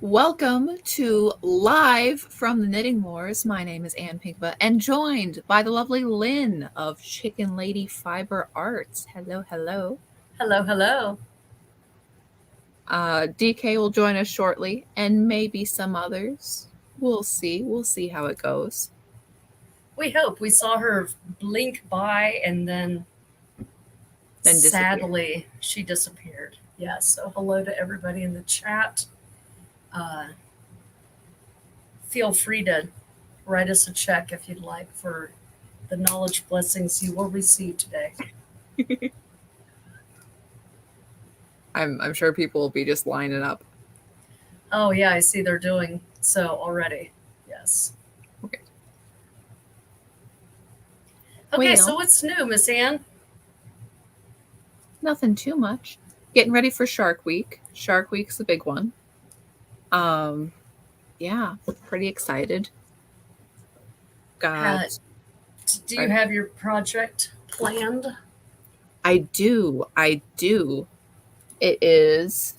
Welcome to Live from the Knitting Wars. My name is Ann Pinkba and joined by the lovely Lynn of Chicken Lady Fiber Arts. Hello, hello. Hello, hello. DK will join us shortly and maybe some others. We'll see. We'll see how it goes. We hope. We saw her blink by and then Disappear. sadly she disappeared. Yeah, so hello to everybody in the chat. Feel free to write us a check if you'd like for the knowledge blessings you will receive today. I'm sure people will be just lining up. Oh, yeah, I see they're doing so already. Yes. Okay. Okay, so what's new, Miss Ann? Nothing too much. Getting ready for Shark Week. Shark Week's the big one. Yeah, pretty excited. Do you have your project planned? I do. It is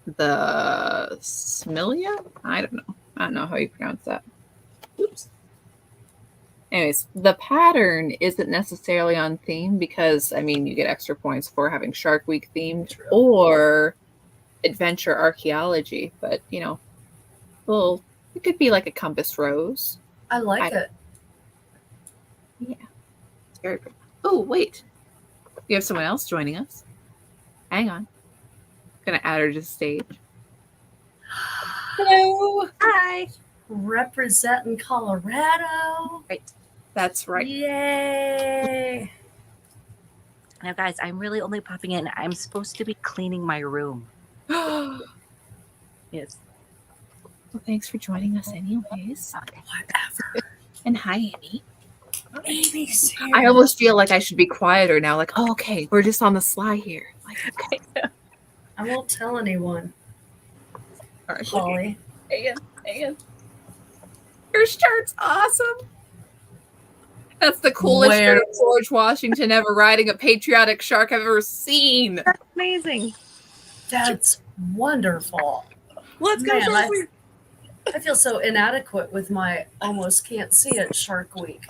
the Smilia? I don't know how you pronounce that. Oops. Anyways, the pattern isn't necessarily on theme because, you get extra points for having Shark Week themed or adventure archaeology, but, well, it could be like a compass rose. I like it. Yeah. It's very good. Oh, wait. We have someone else joining us. Hang on. I'm going to add her to the stage. Hello. Hi. Representing Colorado. Right. That's right. Yay. Now, guys, I'm really only popping in. I'm supposed to be cleaning my room. Yes. Well, thanks for joining us anyways. Okay. Whatever. And hi, Amy. Amy's here. I almost feel like I should be quieter now. Like, oh, okay, we're just on the sly here. Like, okay. I won't tell anyone. All right, Holly. Again. Your shirt's awesome. That's the coolest shirt of George Washington ever riding a patriotic shark I've ever seen. That's amazing. That's wonderful. Let's go, Shark Week. I feel so inadequate with my almost can't see it Shark Week.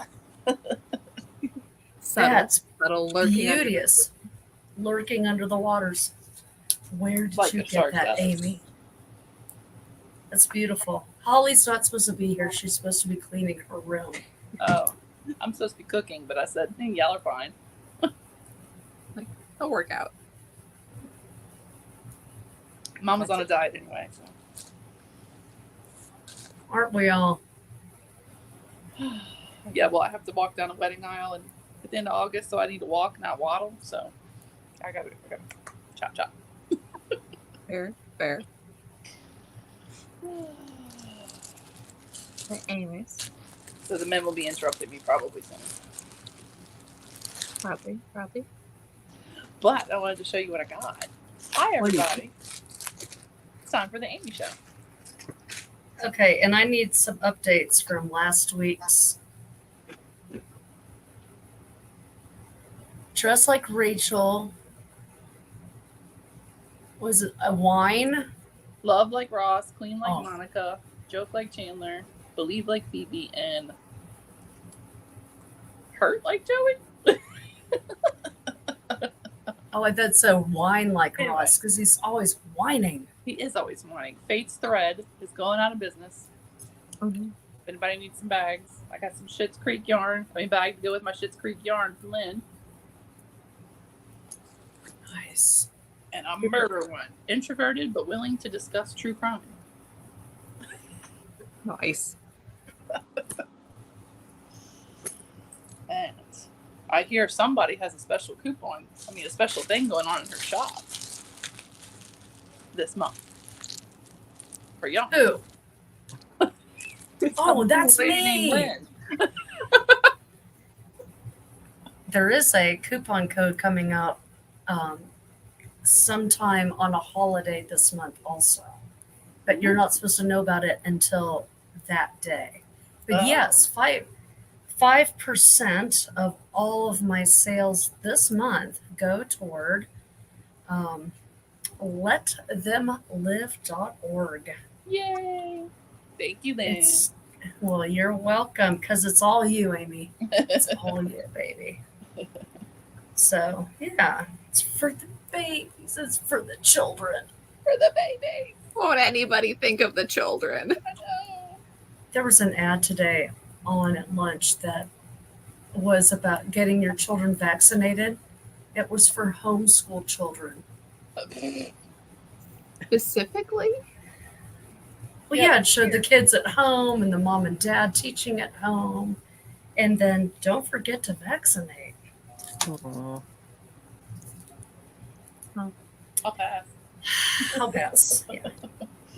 That's beauteous. Lurking under the waters. Where did you get that, Amy? That's beautiful. Holly's not supposed to be here. She's supposed to be cleaning her room. Oh, I'm supposed to be cooking, but I said, y'all are fine. Like, it'll work out. Mama's on a diet anyway. So. Aren't we all? Yeah, well, I have to walk down a wedding aisle at the end of August, so I need to walk, not waddle. So I gotta chop. Fair. But anyways. So the men will be interrupting me probably soon. Probably. But I wanted to show you what I got. Hi, everybody. It's time for the Amy Show. Okay, and I need some updates from last week's Dress Like Rachel. Was it a wine? Love like Ross, clean like Monica, joke like Chandler, believe like Phoebe, and hurt like Joey. Oh, I bet so. Whine like Ross, because he's always whining. He is always whining. Fate's Thread is going out of business. Mm-hmm. If anybody needs some bags, I got some Schitt's Creek yarn. Bag to go with my Schitt's Creek yarn from Lynn. Nice. And a murder one. Introverted but willing to discuss true crime. Nice. And I hear somebody has a special a special thing going on in her shop this month. For y'all. Who? Oh, that's me. There is a coupon code coming out sometime on a holiday this month also. But you're not supposed to know about it until that day. But yes, 5% of all of my sales this month go toward letthemlive.org. Yay! Thank you, Lynn. Well, you're welcome, because it's all you, Amy. It's all you, baby. So, yeah, it's for the babies. It's for the children. For the baby. Won't anybody think of the children? I know. There was an ad today on at lunch that was about getting your children vaccinated. It was for homeschool children. Specifically? Well, yeah, it showed the kids at home and the mom and dad teaching at home. And then don't forget to vaccinate. Aw. I'll pass. I'll pass.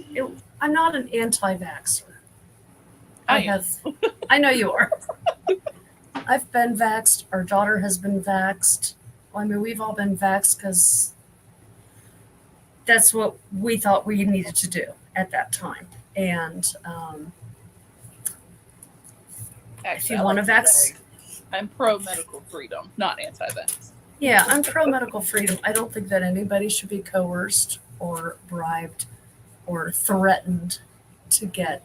Yeah. I'm not an anti-vaxxer. I know you are. I've been vaxxed. Our daughter has been vaxxed. Well, I mean, we've all been vaxxed because that's what we thought we needed to do at that time. And if you want to vax, I'm pro medical freedom, not anti-vax. yeah, I'm pro medical freedom. I don't think that anybody should be coerced or bribed or threatened to get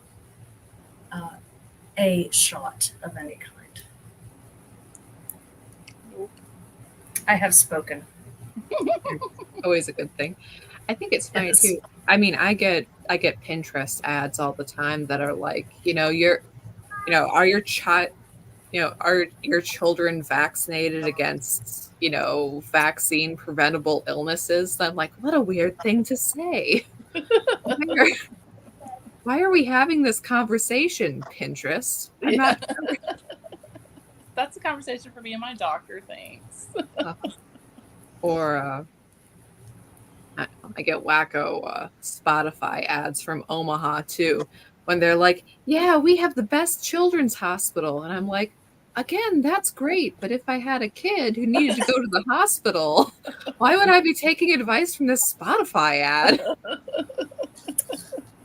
a shot of any kind. Nope. I have spoken. Always a good thing. I think it's funny Yes. too. I mean, I get Pinterest ads all the time that are like, are your children vaccinated against, vaccine preventable illnesses? I'm like, what a weird thing to say. Why are we having this conversation, Pinterest? I'm not. That's a conversation for me and my doctor. Thanks. Or I get wacko Spotify ads from Omaha too, when they're like, yeah, we have the best children's hospital. And I'm like, again, that's great. But if I had a kid who needed to go to the hospital, why would I be taking advice from this Spotify ad?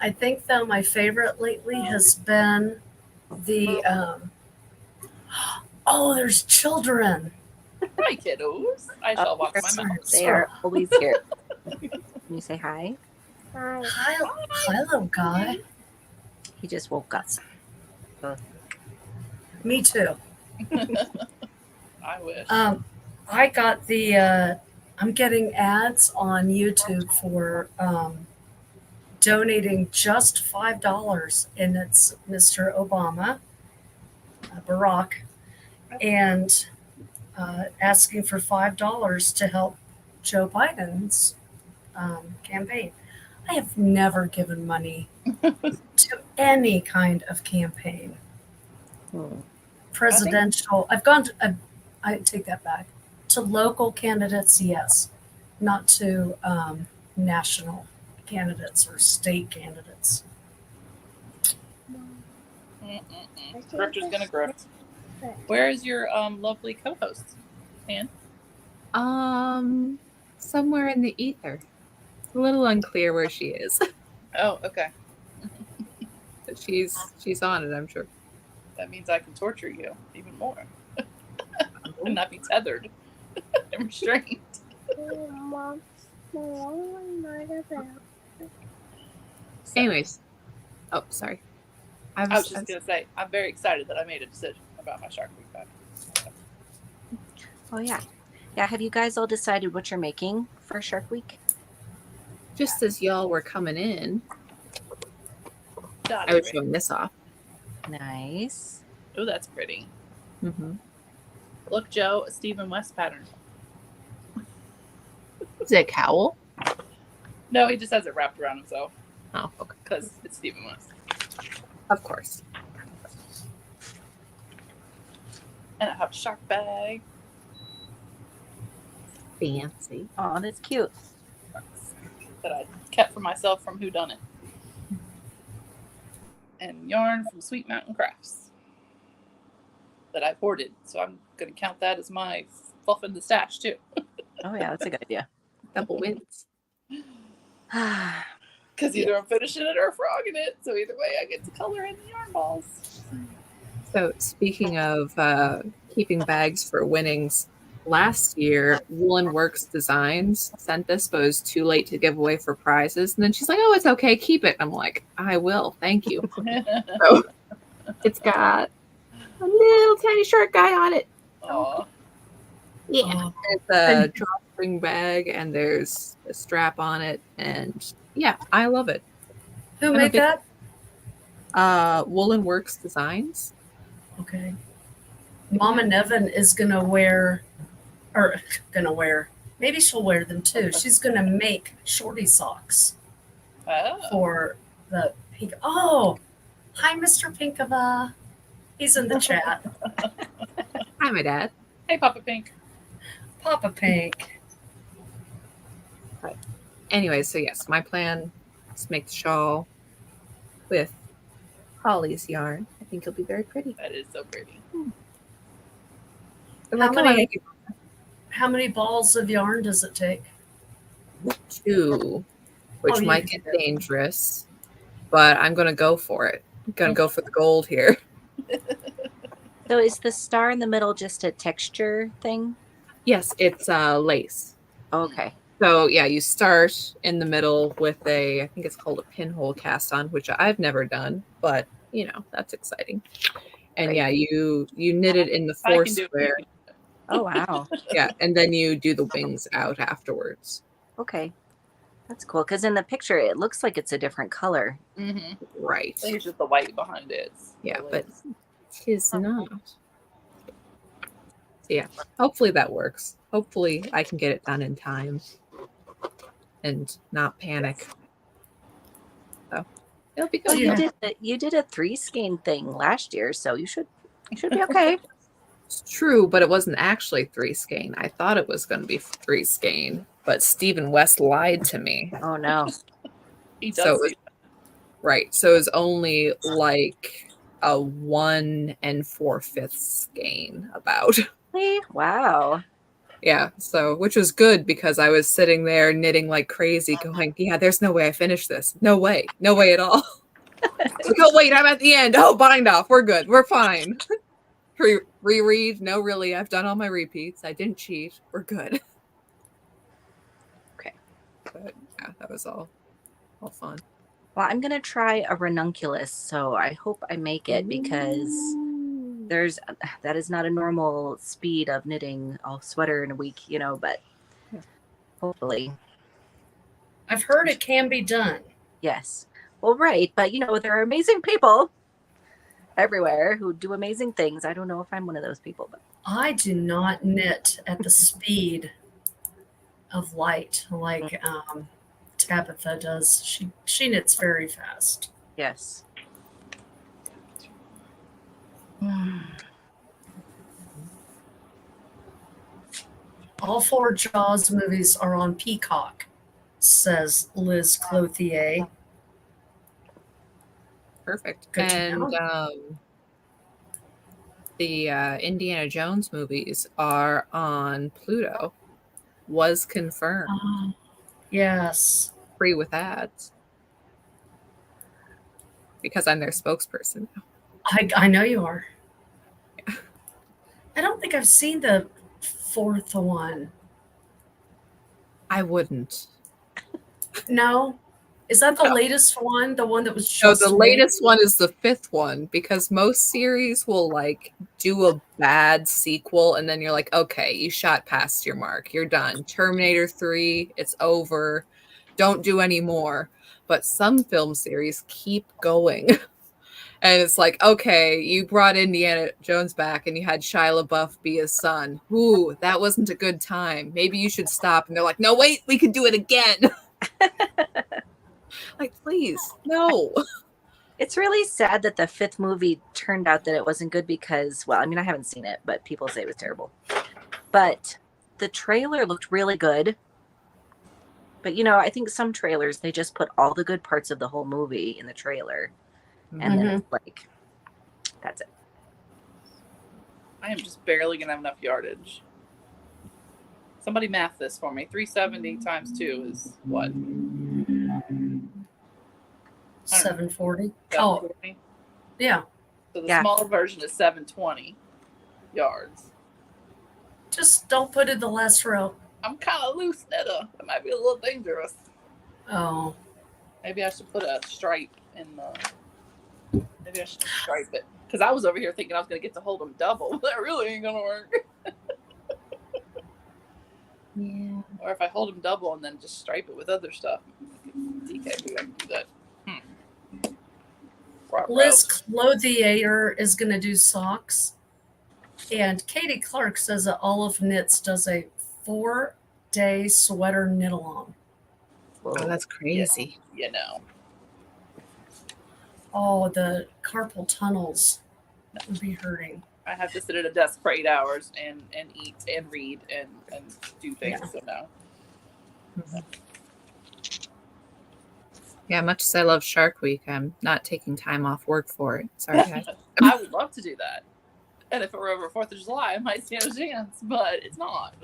I think, though, my favorite lately has been the, there's children. Hi, kiddos. I shall walk my mouth. They are always here. Can you say hi? Hi, little guy. He just woke up. Me too. I wish. I got I'm getting ads on YouTube for donating just $5, and it's Mr. Obama, Barack, and asking for $5 to help Joe Biden's campaign. I have never given money to any kind of campaign. Presidential. I've gone to, I take that back. To local candidates, yes. Not to national candidates or state candidates. Grifter's gonna grift. Where is your lovely co-host, Ann? Somewhere in the ether. It's a little unclear where she is. Oh, okay. But she's on it, I'm sure. That means I can torture you even more. And not be tethered and restrained. Anyways. Oh, sorry. I was just going to say, I'm very excited that I made a decision about my Shark Week bag. Oh, yeah. Yeah, have you guys all decided what you're making for Shark Week? Just as y'all were coming in, Got I was it. showing this off. Nice. Oh, that's pretty. Mm-hmm. Look, Joe, a Stephen West pattern. Is it a cowl? No, he just has it wrapped around himself Oh, okay. because it's Stephen West. Of course. And I have a shark bag. Fancy. Oh, that's cute. That I kept for myself from Whodunit. And yarn from Sweet Mountain Crafts that I've hoarded. So I'm going to count that as my fluff in the stash too. Oh, yeah, that's a good idea. Double wins. Because either I'm finishing it or frogging it. So either way, I get to color in the yarn balls. So speaking of keeping bags for winnings, last year, Woolen Works Designs sent this, but it was too late to give away for prizes. And then she's like, "Oh, it's okay, keep it." I'm like, "I will, thank you." So it's got a little tiny shark guy on it. Aw. Yeah, Oh, it's a drawstring bag, and there's a strap on it, and yeah, I love it. who I'm a made big- that? Woolen Works Designs. Okay. Mama Nevin is gonna wear, maybe she'll wear them too. She's gonna make shorty socks Oh. for the pink. Oh, hi, Mr. Pinkava. He's in the chat. Hi, my dad. Hey, Papa Pink. Papa Pink. Anyway, so yes, my plan is to make the shawl with Holly's yarn. I think it'll be very pretty. That is so pretty. They're How like, "Come on, many- make it How many balls of yarn does it take? 2, which Oh, you might can get do it. dangerous, but I'm gonna go for it. I'm gonna go for the gold here. So is the star in the middle just a texture thing? Yes, it's lace. Okay. So yeah, you start in the middle with I think it's called a pinhole cast on, which I've never done, but you know, that's exciting. And Great. yeah, you knit it in the I 4 can do square. it. Oh, wow. Yeah, and then you do the wings out afterwards. Okay. That's cool. Because in the picture, it looks like it's a different color. Mm-hmm. Right. I think it's just the white behind it. Yeah, but tis not. So yeah, hopefully that works. Hopefully I can get it done in time and not panic. So it'll be Oh, good. Yeah. you did a 3 skein thing last year, so you should be okay. It's true, but it wasn't actually 3 skein. I thought it was going to be 3 skein, but Stephen West lied to me. Oh no. He So does. it was, right. So it was only like a 1 4/5 skein about. Wow. Yeah, so which was good because I was sitting there knitting like crazy, going, "Yeah, there's no way I finish this. No way at all." Like, "Oh wait, I'm at the end. Oh, bind off. We're good. We're fine." Reread. No, really, I've done all my repeats. I didn't cheat. We're good. Okay. But yeah, that was all fun. Well, I'm gonna try a ranunculus, so I hope I make it because that is not a normal speed of knitting a sweater in a week, but hopefully. I've heard it can be done. Yes. Well, right, but there are amazing people everywhere who do amazing things. I don't know if I'm one of those people, but I do not knit at the speed of light like Tabitha does. She knits very fast. yes. All 4 Jaws movies are on Peacock, says Liz Clothier. Perfect. Good to And know. the Indiana Jones movies are on Pluto. Was confirmed. Yes. Free with ads. Because I'm their spokesperson now. I know you are. I don't think I've seen the 4th one. I wouldn't. No? Is that the No. latest one? The one that was No, just the latest one is the 5th one because most series will like do a bad sequel and then you're like, okay, you shot past your mark. You're done. Terminator 3, it's over. Don't do any more. But some film series keep going. And it's like, okay, you brought Indiana Jones back and you had Shia LaBeouf be his son. Ooh, that wasn't a good time. Maybe you should stop. And they're like, no, wait, we could do it again. Like, please, no. It's really sad that the 5th movie turned out that it wasn't good because, well, I mean, I haven't seen it, but people say it was terrible. But the trailer looked really good. But, I think some trailers, they just put all the good parts of the whole movie in the trailer. And then it's like, that's it. I am just barely going to have enough yardage. Somebody math this for me. 370 times 2 is what? 740. 740? Yeah. So the Yeah. smaller version is 720 yards. Just don't put it in the last row. I'm kind of loose, Netta. It might be a little dangerous. Oh. Maybe I should put a stripe in the. Maybe I should stripe it. Because I was over here thinking I was going to get to hold them double. That really ain't going to work. Yeah. Or if I hold them double and then just stripe it with other stuff. DK, maybe I can do that. Liz Clothier is going to do socks. And Katie Clark says that Olive Knits does a 4-day sweater knit-along. Oh, that's crazy. Yeah, you know. Oh, the carpal tunnels. That would be hurting. I have to sit at a desk for 8 hours and eat and read and do things. Yeah. So no. Mhm. Yeah, much as I love Shark Week, I'm not taking time off work for it. Sorry, guys. I would love to do that. And if it were over 4th of July, I might stand a chance, but it's not.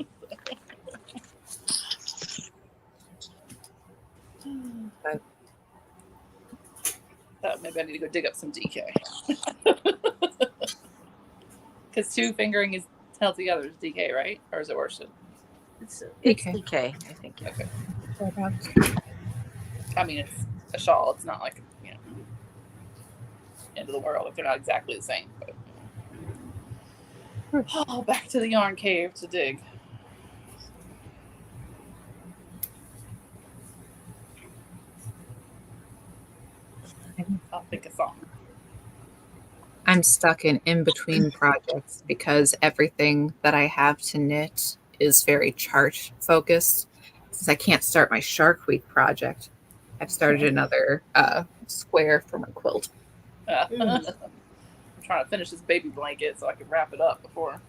So maybe I need to go dig up some DK. Because 2 fingering is held together is DK, right? Or is it worse? It's Okay. DK, I think. Yeah. Okay. I mean, it's a shawl. It's not like, end of the world if they're not exactly the same. But... Oh, back to the yarn cave to dig. I'll think of song. I'm stuck in between projects because everything that I have to knit is very chart focused. Since I can't start my Shark Week project, I've started another square for my quilt. I'm trying to finish this baby blanket so I can wrap it up before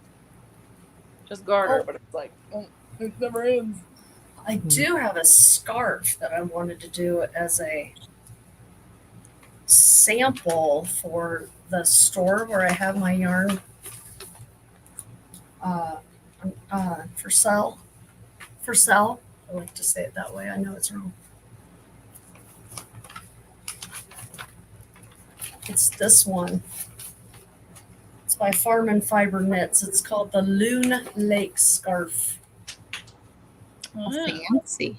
just garter, but it's like it never ends. I do have a scarf that I wanted to do as a sample for the store where I have my yarn for sale. For sale. I like to say it that way. I know it's wrong. It's this one. It's by Farm and Fiber Knits. It's called the Loon Lake Scarf. Fancy.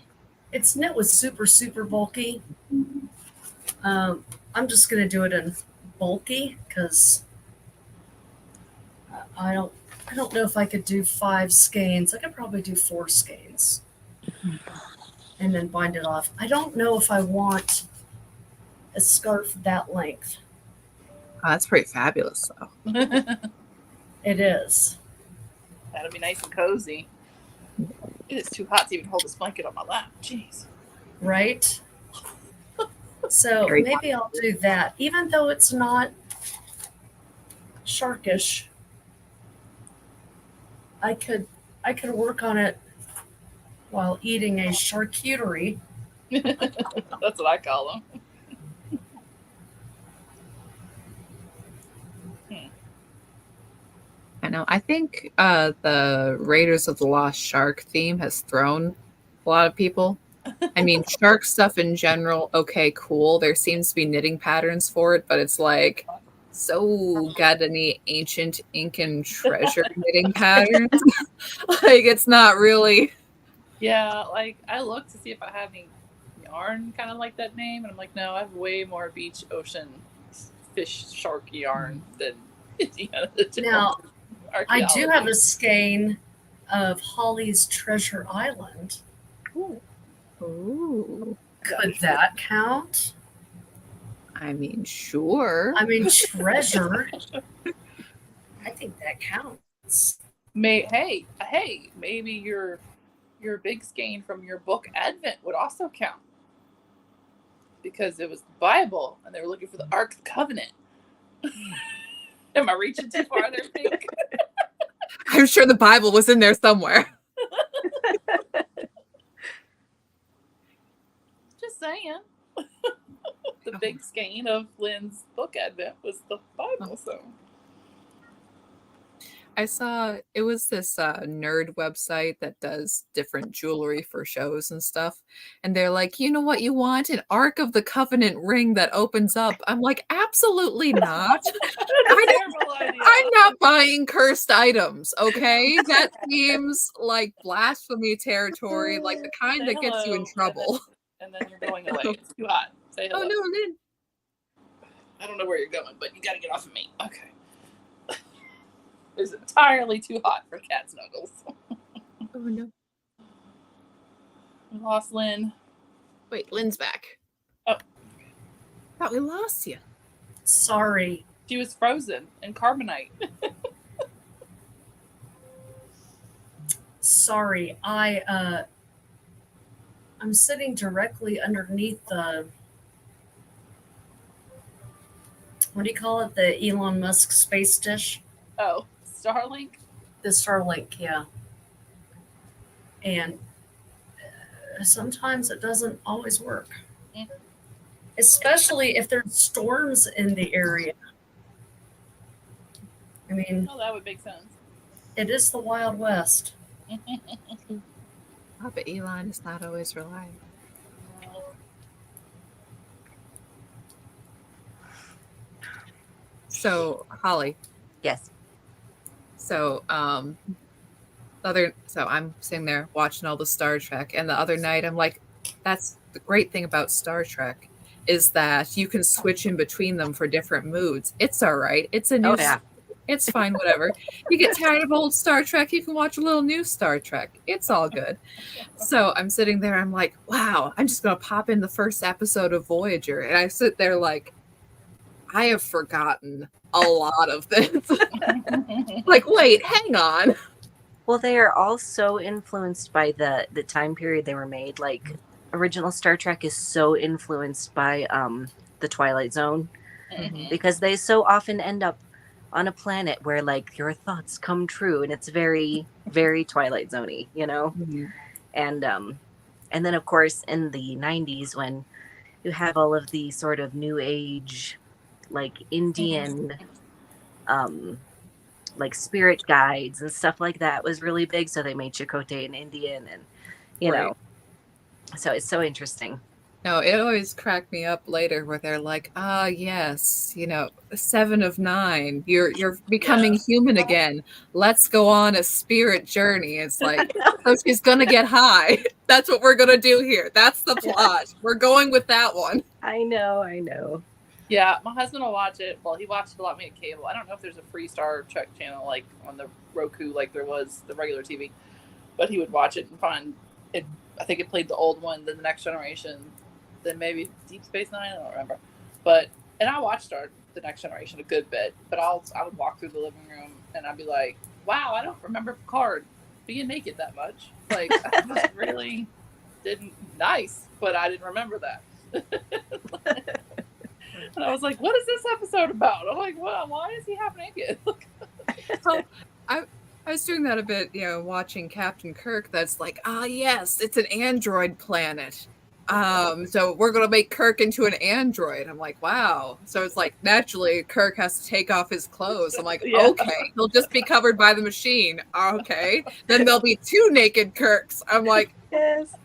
It's knit with super, super bulky. I'm just going to do it in bulky because I don't know if I could do 5 skeins. I could probably do 4 skeins and then bind it off. I don't know if I want a scarf that length. Oh, that's pretty fabulous, though. It is. That'll be nice and cozy. It is too hot to even hold this blanket on my lap. Jeez. Right? So Very maybe I'll do that, even though it's not sharkish. I could work on it while eating a charcuterie. That's what I call them. I know. I think the Raiders of the Lost Shark theme has thrown a lot of people. I mean, shark stuff in general, okay, cool. There seems to be knitting patterns for it, but it's like, so got any ancient Incan treasure knitting patterns? Like, it's not really. Yeah, like I looked to see if I had any yarn kind of like that name, and I'm like, no, I have way more beach, ocean, fish, shark yarn than Now, I do have a skein of Holly's Treasure Island. Ooh. Could that count? I mean, sure. I mean, treasure. I think that counts. Hey, maybe your big skein from your book Advent would also count because it was the Bible and they were looking for the Ark of the Covenant. Am I reaching too far there, Pink? I'm sure the Bible was in there somewhere. Just saying. The big skein of Lynn's book Advent was the Bible, so. I saw it was this nerd website that does different jewelry for shows and stuff. And they're like, you know what you want? An Ark of the Covenant ring that opens up. I'm like, absolutely not. Terrible idea. I'm not buying cursed items, okay? That seems like blasphemy territory, like the kind Say that gets you in hello, trouble. And then you're going away. It's too hot. Say hello. Oh, no, Lynn. I don't know where you're going, but you gotta get off of me. Okay. It's entirely too hot for cat snuggles. Oh, no. We lost Lynn. Wait, Lynn's back. Oh. Thought we lost you. Sorry. She was frozen in carbonite. Sorry. I'm sitting directly underneath the, what do you call it? The Elon Musk space dish. Oh, Starlink? The Starlink, yeah. And sometimes it doesn't always work. Mm-hmm. Especially if there's storms in the area. I mean, Oh, that would make sense. it is the Wild West. Oh, but Elon is not always reliable. So, Holly. Yes. So, I'm sitting there watching all the Star Trek, and the other night I'm like, that's the great thing about Star Trek is that you can switch in between them for different moods. It's all right. It's a new. It's fine, whatever. You get tired of old Star Trek, you can watch a little new Star Trek. It's all good. So I'm sitting there, I'm like, wow, I'm just going to pop in the first episode of Voyager. And I sit there like, I have forgotten a lot of this. Like, wait, hang on. Well, they are all so influenced by the time period they were made. Like, original Star Trek is so influenced by the Twilight Zone because they so often end up on a planet where like your thoughts come true, and it's very, very Twilight Zone-y, you know. And then of course in the 90s when you have all of the sort of new age, like Indian, like spirit guides and stuff like that was really big. So they made Chakotay an Indian, and you know, so it's so interesting. No, it always cracked me up later where they're like, yes, 7 of 9, you're becoming human again. Let's go on a spirit journey. It's like, so she's going to get high. That's what we're going to do here. That's the plot. We're going with that one. I know. Yeah, my husband will watch it. Well, he watched it a lot via cable. I don't know if there's a free Star Trek channel like on the Roku like there was the regular TV. But he would watch it and find it. I think it played the old one, then the Next Generation, then maybe Deep Space Nine. I don't remember. And I watched the Next Generation a good bit. But I would walk through the living room and I'd be like, wow, I don't remember Picard being naked that much. Like, I just really didn't. Nice, but I didn't remember that. And I was like, what is this episode about? I'm like, well, why is he half naked? So I was doing that a bit, watching Captain Kirk. That's like, yes, it's an android planet. So we're going to make Kirk into an android. I'm like, wow. So it's like, naturally, Kirk has to take off his clothes. I'm like, okay, he'll just be covered by the machine. Okay. Then there'll be 2 naked Kirks. I'm like, yes.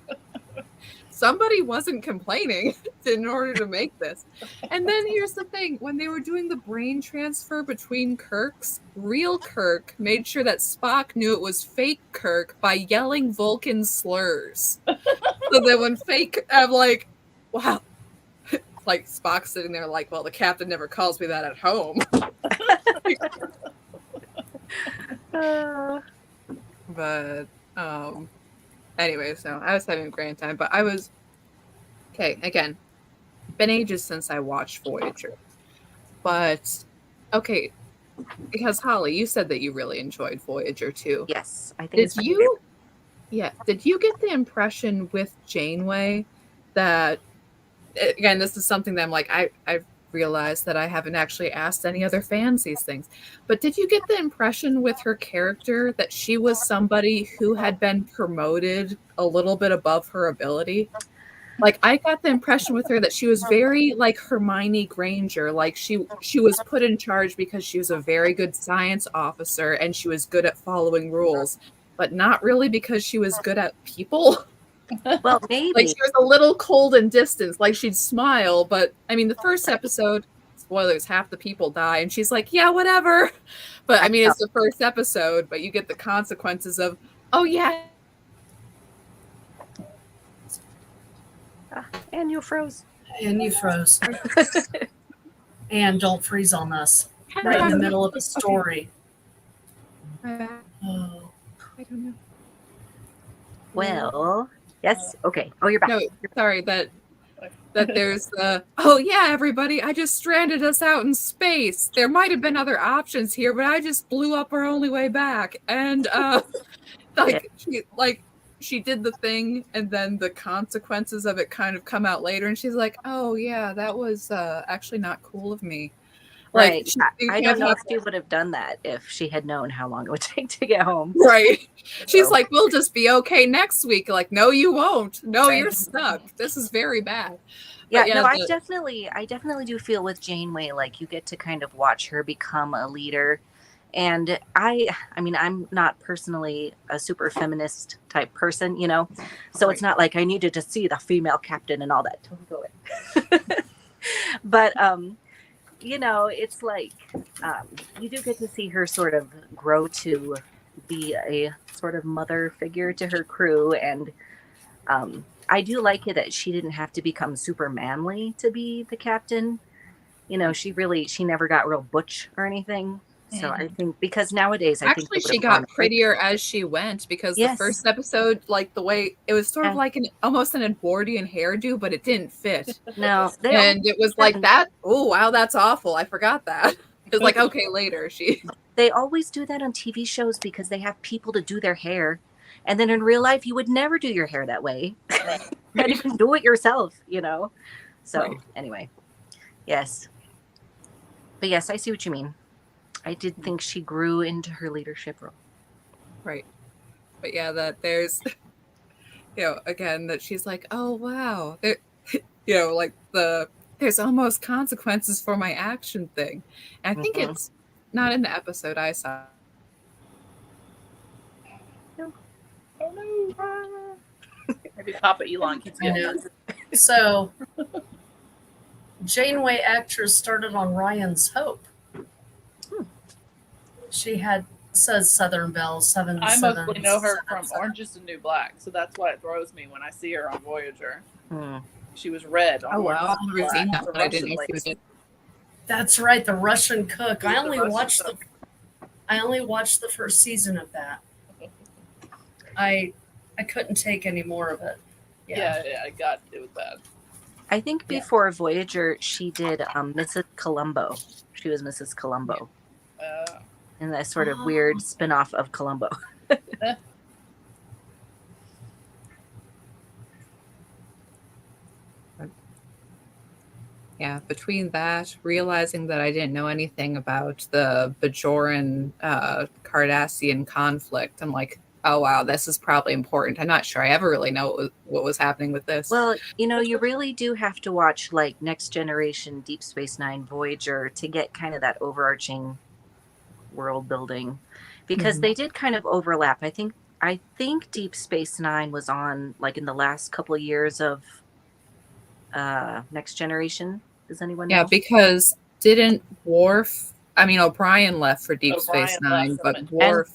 Somebody wasn't complaining in order to make this. And then here's the thing. When they were doing the brain transfer between Kirks, real Kirk made sure that Spock knew it was fake Kirk by yelling Vulcan slurs. So that when I'm like, wow. Like Spock sitting there like, well, the captain never calls me that at home. But, anyway, so I was having a grand time, but I was again, been ages since I watched Voyager. But because Holly, you said that you really enjoyed Voyager too. Yes, I think. Did you get the impression with Janeway that, again, this is something that I'm like, I've realized that I haven't actually asked any other fans these things, but did you get the impression with her character that she was somebody who had been promoted a little bit above her ability? Like I got the impression with her that she was very like Hermione Granger. Like she was put in charge because she was a very good science officer and she was good at following rules, but not really because she was good at people. Well, Like maybe. she was a little cold and distant. Like she'd smile, but I mean the first episode, spoilers, half the people die and she's like, yeah, whatever. But I mean it's the first episode, but you get the consequences of, oh yeah. And you froze. And you froze. And don't freeze on us. Right in the middle of a story. Okay. Oh. I don't know. Well, yes. Okay. Oh, you're back. No, sorry that there's oh yeah, everybody, I just stranded us out in space. There might have been other options here, but I just blew up our only way back. And she did the thing and then the consequences of it kind of come out later and she's like, oh yeah, that was actually not cool of me. Like, right. I don't know if she would have done that if she had known how long it would take to get home. Right. She's like, we'll just be okay next week. Like, no, you won't. No, you're stuck. This is very bad. Yeah, no, I definitely do feel with Janeway, like you get to kind of watch her become a leader. And I mean, I'm not personally a super feminist type person, you know, so it's not like I needed to see the female captain and all that. But, you know, it's like you do get to see her sort of grow to be a sort of mother figure to her crew. And I do like it that she didn't have to become super manly to be the captain. You know, she never got real butch or anything. So I think because nowadays I think she got prettier as she went because the first episode, like the way it was sort of like almost an Edwardian hairdo, but it didn't fit. No, and it was like that. Oh wow, that's awful. I forgot that. It was like, okay, later they always do that on TV shows because they have people to do their hair, and then in real life you would never do your hair that way. Not even do it yourself, you know. So anyway, yes, but yes, I see what you mean. I did think she grew into her leadership role. Right. But yeah, that there's, you know, again, that she's like, oh, wow. There, you know, like there's almost consequences for my action thing. And I think it's not in the episode I saw. No. Oh, no. Maybe Papa Elon keeps getting us. So, Janeway actress started on Ryan's Hope. She says Southern Belle, I mostly know her from Orange is the New Black, so that's why it throws me when I see her on Voyager. She was red. Oh wow, I've never seen that, but I didn't know she was in. That's right, the Russian cook. I only watched the first season of that. I couldn't take any more of it. Yeah, it was bad. I think before Voyager, she did Mrs. Columbo. She was Mrs. Columbo. In that sort of weird spin-off of Columbo. Yeah, between that, realizing that I didn't know anything about the Bajoran Cardassian conflict, I'm like, oh wow, this is probably important. I'm not sure I ever really know what was happening with this. Well, you know, you really do have to watch like Next Generation, Deep Space Nine, Voyager to get kind of that overarching world building, because they did kind of overlap. I think Deep Space Nine was on like in the last couple of years of Next Generation. Does anyone know? Yeah, because didn't O'Brien left for Deep Space Nine, but Worf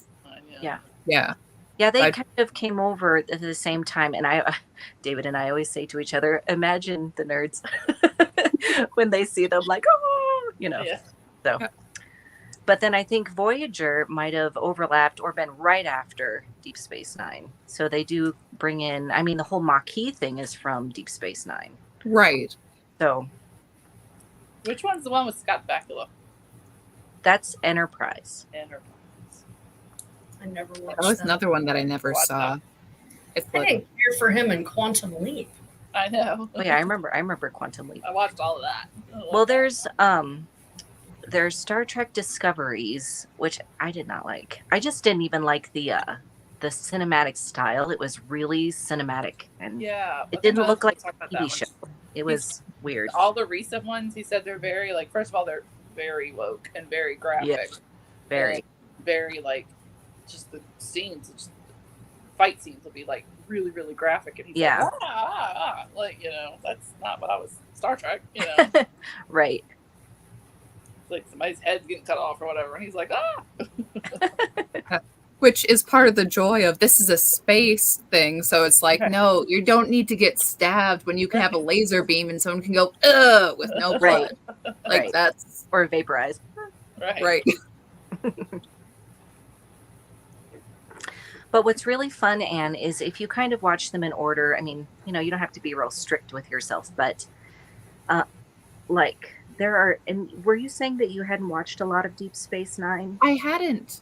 yeah, they kind of came over at the same time. And David and I always say to each other, imagine the nerds when they see them like, oh, you know. So but then I think Voyager might have overlapped or been right after Deep Space Nine. So they do bring in, I mean, the whole Maquis thing is from Deep Space Nine. Right. So. Which one's the one with Scott Bakula? That's Enterprise. I never watched that. Was another one that I never saw. I didn't care for him in Quantum Leap. I know. Oh, yeah, I remember Quantum Leap. I watched all of that. Well, there's Star Trek Discoveries, which I did not like. I just didn't even like the the cinematic style. It was really cinematic, and Yeah, it didn't look like talk about a TV show. It was weird. All the recent ones, he said they're very like. First of all, they're very woke and very graphic. Yeah, very, very like, just the scenes, just fight scenes will be like really, really graphic, and he's like, like, you know, that's not what I was Star Trek, you know, right. Like somebody's head's getting cut off or whatever, and he's like, Which is part of the joy of this is a space thing. So it's like, no, you don't need to get stabbed when you can have a laser beam and someone can go, with no blood. Like that's. Or vaporized. Right. But what's really fun, Anne, is if you kind of watch them in order, I mean, you know, you don't have to be real strict with yourself, but like there are, and were you saying that you hadn't watched a lot of Deep Space Nine? I hadn't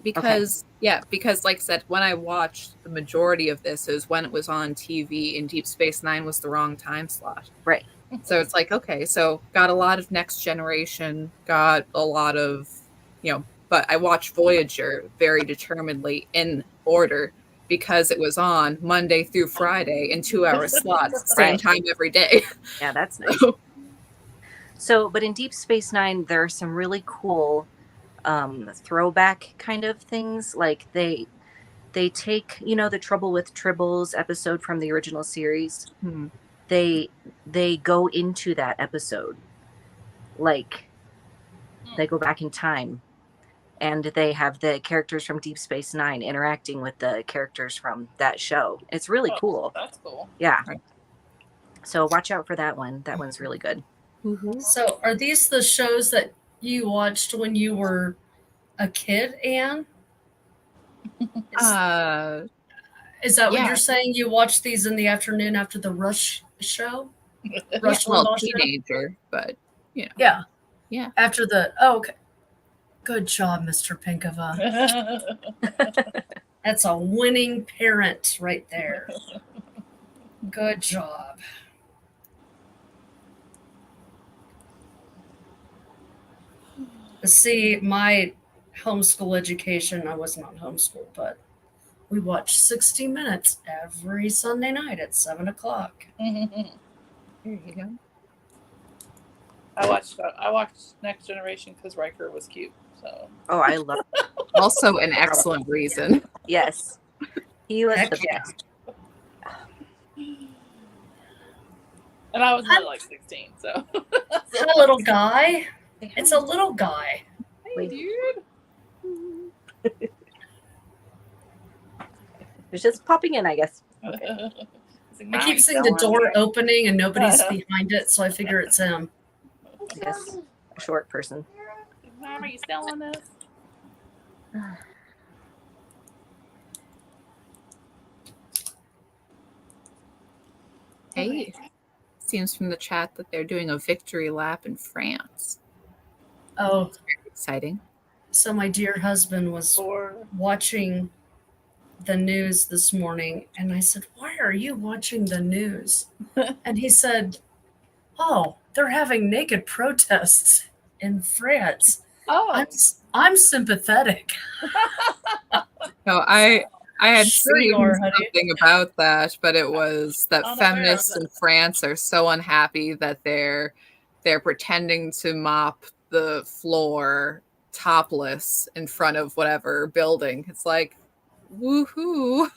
because, because like I said, when I watched the majority of this is when it was on TV, and Deep Space Nine was the wrong time slot. Right. So it's like, okay, so got a lot of Next Generation, got a lot of, you know, but I watched Voyager very determinedly in order because it was on Monday through Friday in 2-hour slots, same time every day. Yeah, that's nice. So, but in Deep Space Nine, there are some really cool throwback kind of things. Like they take, you know, the Trouble with Tribbles episode from the original series. Hmm. They go into that episode, like they go back in time, and they have the characters from Deep Space Nine interacting with the characters from that show. It's really cool. That's cool. Yeah. Right. So watch out for that one. That one's really good. Mm-hmm. So are these the shows that you watched when you were a kid, Anne? Is that what you're saying? You watched these in the afternoon after the Rush show? Rush Limbaugh teenager, show? But you know. Yeah. After okay. Good job, Mr. Pinkova. That's a winning parent right there. Good job. See, my homeschool education, I was not homeschooled, but we watched 60 Minutes every Sunday night at 7:00. There you go. I watched Next Generation because Riker was cute. So. Oh, I love it. Also an excellent reason. Yes. He was the best. And I was only like 16, so. It's a little guy. It's a little guy. Hey, dude. It's just popping in, I guess. Okay. I keep seeing the door opening and nobody's behind it, so I figure it's him. Yes, a short person. Mom, are you still on this? Hey, seems from the chat that they're doing a victory lap in France. Oh, it's very exciting. So my dear husband was watching the news this morning, and I said, "Why are you watching the news?" And he said, "Oh, they're having naked protests in France." Oh, I'm sympathetic. No, I had seen something about that, but it was that feminists in France are so unhappy that they're pretending to mop the floor topless in front of whatever building. It's like, woohoo!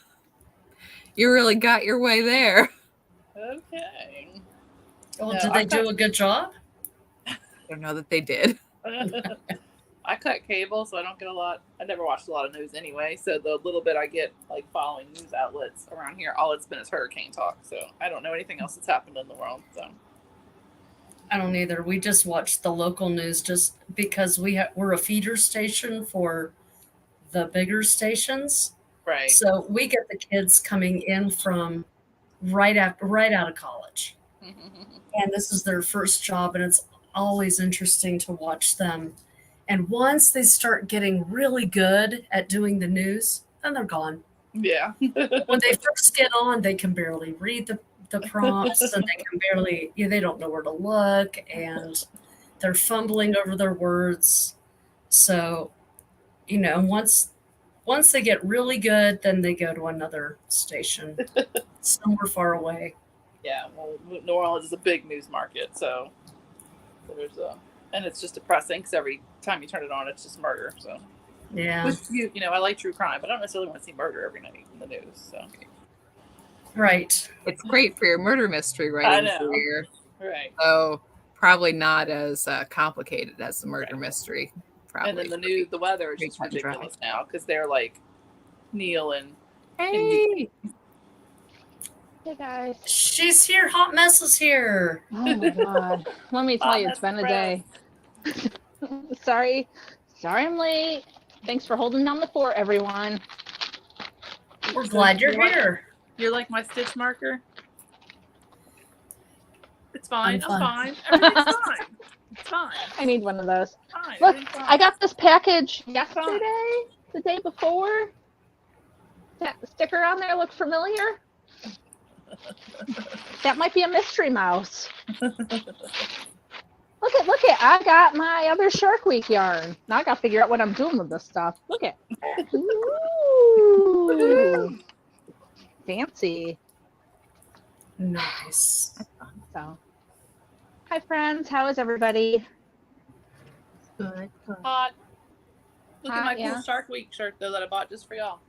You really got your way there. Okay. Well, did they do a good job? I don't know that they did. I cut cable, so I don't get a lot. I never watched a lot of news anyway, so the little bit I get, like, following news outlets around here, all it's been is hurricane talk, so I don't know anything else that's happened in the world, so. I don't either. We just watch the local news just because we're a feeder station for the bigger stations. Right. So we get the kids coming in from right out of college. And this is their first job, and it's always interesting to watch them. And once they start getting really good at doing the news, then they're gone. Yeah. When they first get on, they can barely read the prompts, and they can barely, they don't know where to look, and they're fumbling over their words. So, once Once they get really good, then they go to another station somewhere far away. Yeah, well, New Orleans is a big news market, so there's and it's just depressing because every time you turn it on, it's just murder. So Yeah. which you know, I like true crime, but I don't necessarily want to see murder every night in the news. So Right. It's great for your murder mystery I writing know. career. Right. So probably not as complicated as the murder mystery. Probably. And then the weather is pretty just cut and dry. ridiculous now because they're like Neil and Hey, Hey guys. She's here. Hot Mess is here. Oh my god. Let me tell you, it's been a day. Sorry I'm late. Thanks for holding down the fort, everyone. We're glad you're here. You're like my stitch marker. It's fine. I'm I'm fine. Everything's fine. It's fine. I need one of those. Fine. Look, Everything's fine. I got this package yesterday, the day before. That sticker on there look familiar? That might be a mystery mouse. Look at, I got my other Shark Week yarn. Now I gotta figure out what I'm doing with this stuff. Look at. Ooh. Fancy. Nice. So, hi friends, how is everybody? good. Hot. Look at my cool yeah. Shark Week shirt though that I bought just for y'all.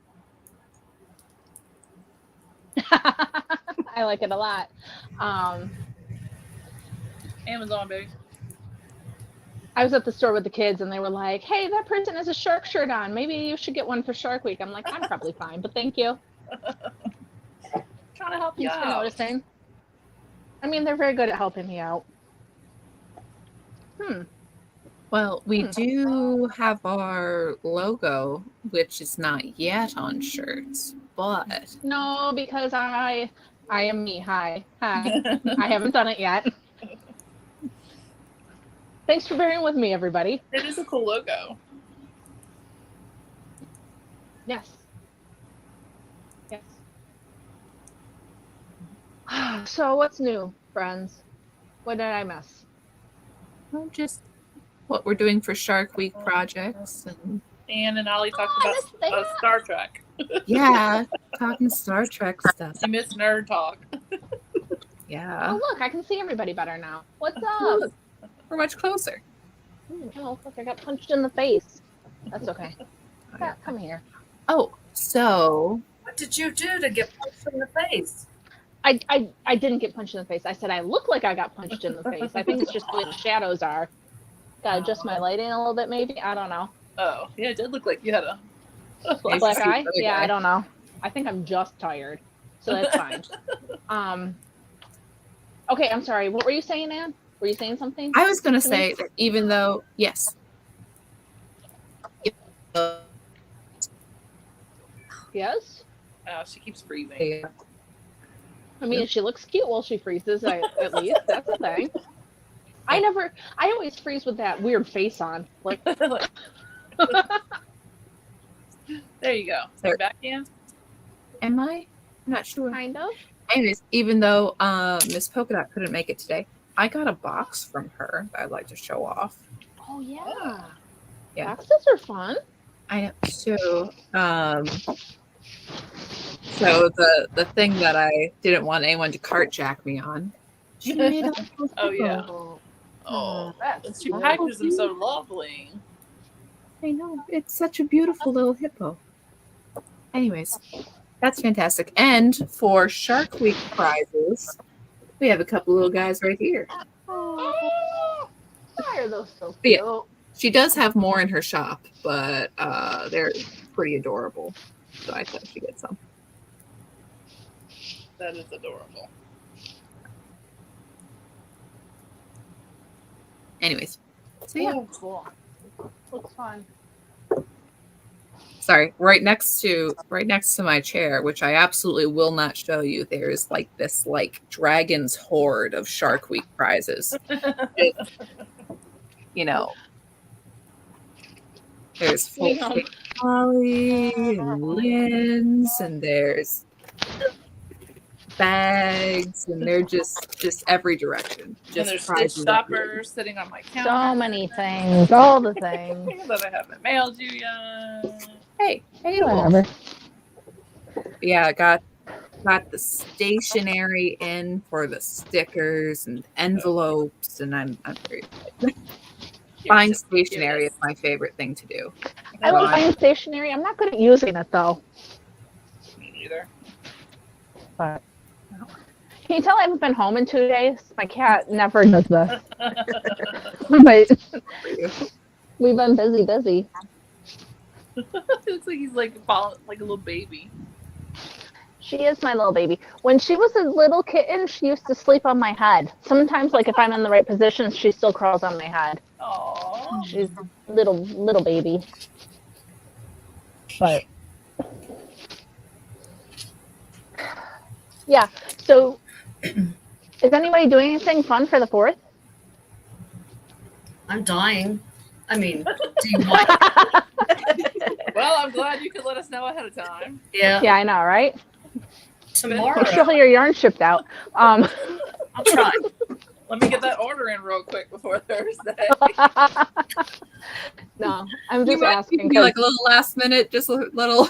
I like it a lot. Amazon, baby. I was at the store with the kids and they were like, hey, that person has a shark shirt on. Maybe you should get one for Shark Week. I'm like, I'm probably fine, but thank you. Trying to help you Thanks for out. noticing. I mean, they're very good at helping me out. Well, we do have our logo, which is not yet on shirts, but No, because I am me. Hi. I haven't done it yet. Thanks for bearing with me, everybody. It is a cool logo. Yes. Yes. So what's new, friends? What did I miss? well, just what we're doing for Shark Week projects. And Anne and Ollie talked Oh, I missed about that. Star Trek. yeah, talking Star Trek stuff. You missed nerd talk. Yeah, Oh, look, I can see everybody better now. What's up? we're much closer. Oh, look, I got punched in the face. That's okay. Yeah, come here. Oh, so What did you do to get punched in the face? I didn't get punched in the face. I said I look like I got punched in the face. I think it's just the way the shadows are. Gotta adjust my lighting a little bit, maybe. I don't know. Oh, yeah, it did look like you had a Nice Black to see eye? the other Yeah, guy. I don't know. I think I'm just tired, so that's fine. Okay, I'm sorry. What were you saying, Anne? Were you saying something? I was going to say that even though, yes. Yes. Oh, she keeps freezing. I mean, she looks cute while she freezes. At least that's the thing. I always freeze with that weird face on. Like, There you go. There. You're back in? Am I? I'm not sure. kind of. Anyways, even though Miss Polka Dot couldn't make it today, I got a box from her that I'd like to show off. Oh yeah. Yeah. Boxes are fun. I know. So the thing that I didn't want anyone to carjack me on. She made a little Oh, yeah. hippo. Oh, That's she cool. packages them so lovely. I know. It's such a beautiful little hippo. Anyways, that's fantastic. And for Shark Week prizes, we have a couple little guys right here. Oh, why are those so Yeah. cute? She does have more in her shop, but they're pretty adorable. So I thought she'd get some. That is adorable. Anyways, so yeah. Oh, cool. Looks fun. Sorry, right next to my chair, which I absolutely will not show you, there's like this like dragon's horde of Shark Week prizes. You know, there's full Holly and Lynn's, and there's bags, and they're just every direction. And Just there's prizes stitch everywhere. stoppers sitting on my counter. So many things. All the things. That I haven't mailed you yet. Hey, Whatever. yeah, got the stationery in for the stickers and envelopes, and I'm very buying stationery is my favorite thing to do. I love buying stationery. I'm not good at using it though. Me neither. But can you tell I haven't been home in 2 days? My cat never does this. But we've been busy. It's like he's like a little baby. She is my little baby. When she was a little kitten, she used to sleep on my head. Sometimes, like if I'm in the right position, she still crawls on my head. Aww. She's little baby. But yeah. So, is anybody doing anything fun for the 4th? I'm dying. I mean, do you want? Well, I'm glad you could let us know ahead of time. Yeah. Yeah, I know, right? Tomorrow. Make sure all your yarn shipped out. I'll try. Let me get that order in real quick before Thursday. No, I'm You just might asking. be like a little last minute, just a little.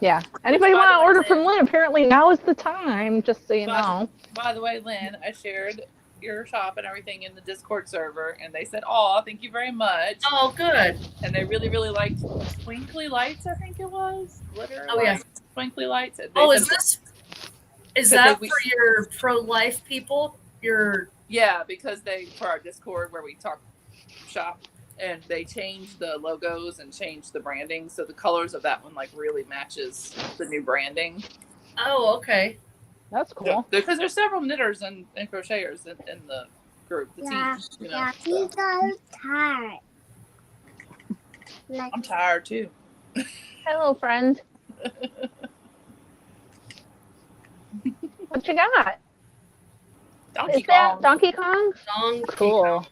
Yeah. Anybody want to By the way, order from Lynn. Lynn? Apparently now is the time, just so you know. By the way, Lynn, I shared your shop and everything in the Discord server, and they said, "Oh, thank you very much." Oh, good. And they really, really liked twinkly lights. I think it was glitter. Oh, yeah. lights, twinkly lights. And Oh, they is said- this? Is But that they- for your pro-life people? Your Yeah, because for our Discord where we talk shop, and they changed the logos and changed the branding, so the colors of that one like really matches the new branding. oh, okay. That's cool. Because there's several knitters and crocheters in the group, the team. You know, so. tired. I'm tired too. Hello, friend. What you got? Donkey Is that Kong. Donkey Kong? Donkey Cool.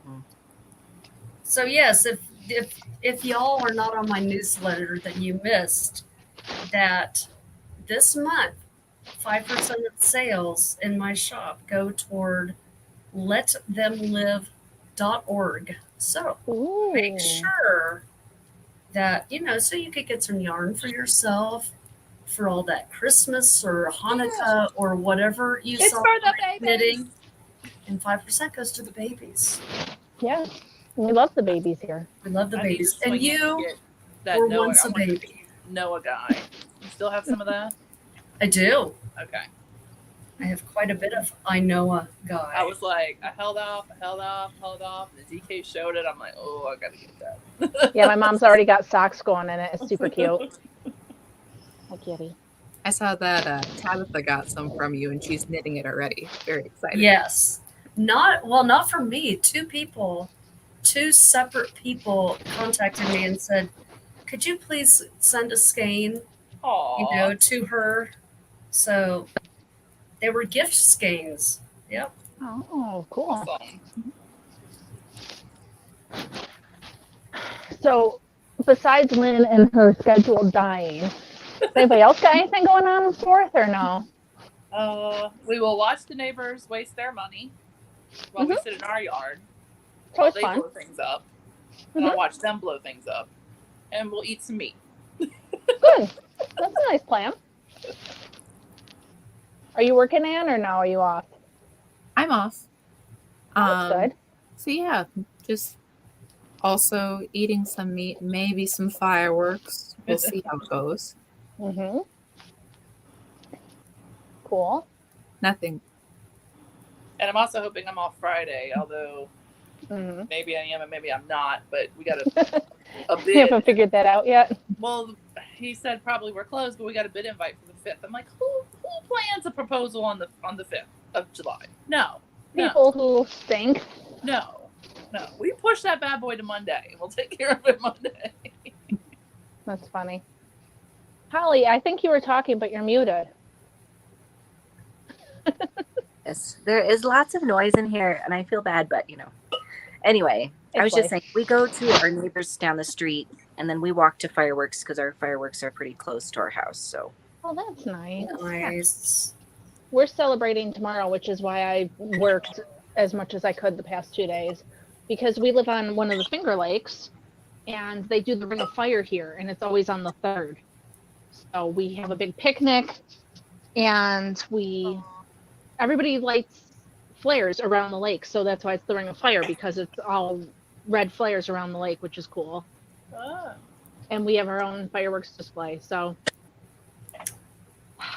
Kong. So yes, if y'all are not on my newsletter, then you missed that this month 5% of sales in my shop go toward letthemlive.org. So Ooh. make sure that so you could get some yarn for yourself for all that Christmas or Hanukkah or whatever you It's for the celebrate babies. knitting. And 5% goes to the babies. Yeah. We love the babies here. We love the I need to babies. swing And in you get that were Noah. once I a want the baby. Noah guy. You still have some of that? I do. Okay. I have quite a bit of I know a guy. I was like, I held off, and the DK showed it. I'm like, oh, I gotta get that. Yeah, my mom's already got socks going in it. It's super cute. Hi, kitty. I saw that Tabitha got some from you, and she's knitting it already. Very excited. Yes. Not from me. Two separate people contacted me and said, could you please send a skein, Aww. to her? So they were gift skeins. Yep. Oh, cool. Awesome. So, besides Lynn and her schedule dying, has anybody else got anything going on the 4th or no? We will watch the neighbors waste their money while we sit in our yard. So While it's they fun. blow things up. And I'll watch them blow things up. And we'll eat some meat. Good. That's a nice plan. Are you working, Ann, or no? Are you off? I'm off. That's good. So yeah, just also eating some meat, maybe some fireworks. We'll see how it goes. Mm-hmm. Cool. Nothing. And I'm also hoping I'm off Friday, although Mm-hmm. maybe I am and maybe I'm not. But we got a You bid. haven't figured that out yet? Well, he said probably we're closed, but we got a bid invite for the 5th. I'm like, who plans a proposal on the 5th of July? No. People who stink. No. We push that bad boy to Monday. We'll take care of it Monday. That's funny. Holly, I think you were talking, but you're muted. Yes, there is lots of noise in here, and I feel bad, but Anyway, I was just saying, we go to our neighbors down the street, and then we walk to fireworks because our fireworks are pretty close to our house. So, Oh, that's nice. Nice. We're celebrating tomorrow, which is why I worked as much as I could the past 2 days, because we live on one of the Finger Lakes, and they do the Ring of Fire here, and it's always on the 3rd. So we have a big picnic, and everybody lights flares around the lake. So that's why it's the Ring of Fire, because it's all red flares around the lake, which is cool. Ah. And we have our own fireworks display. So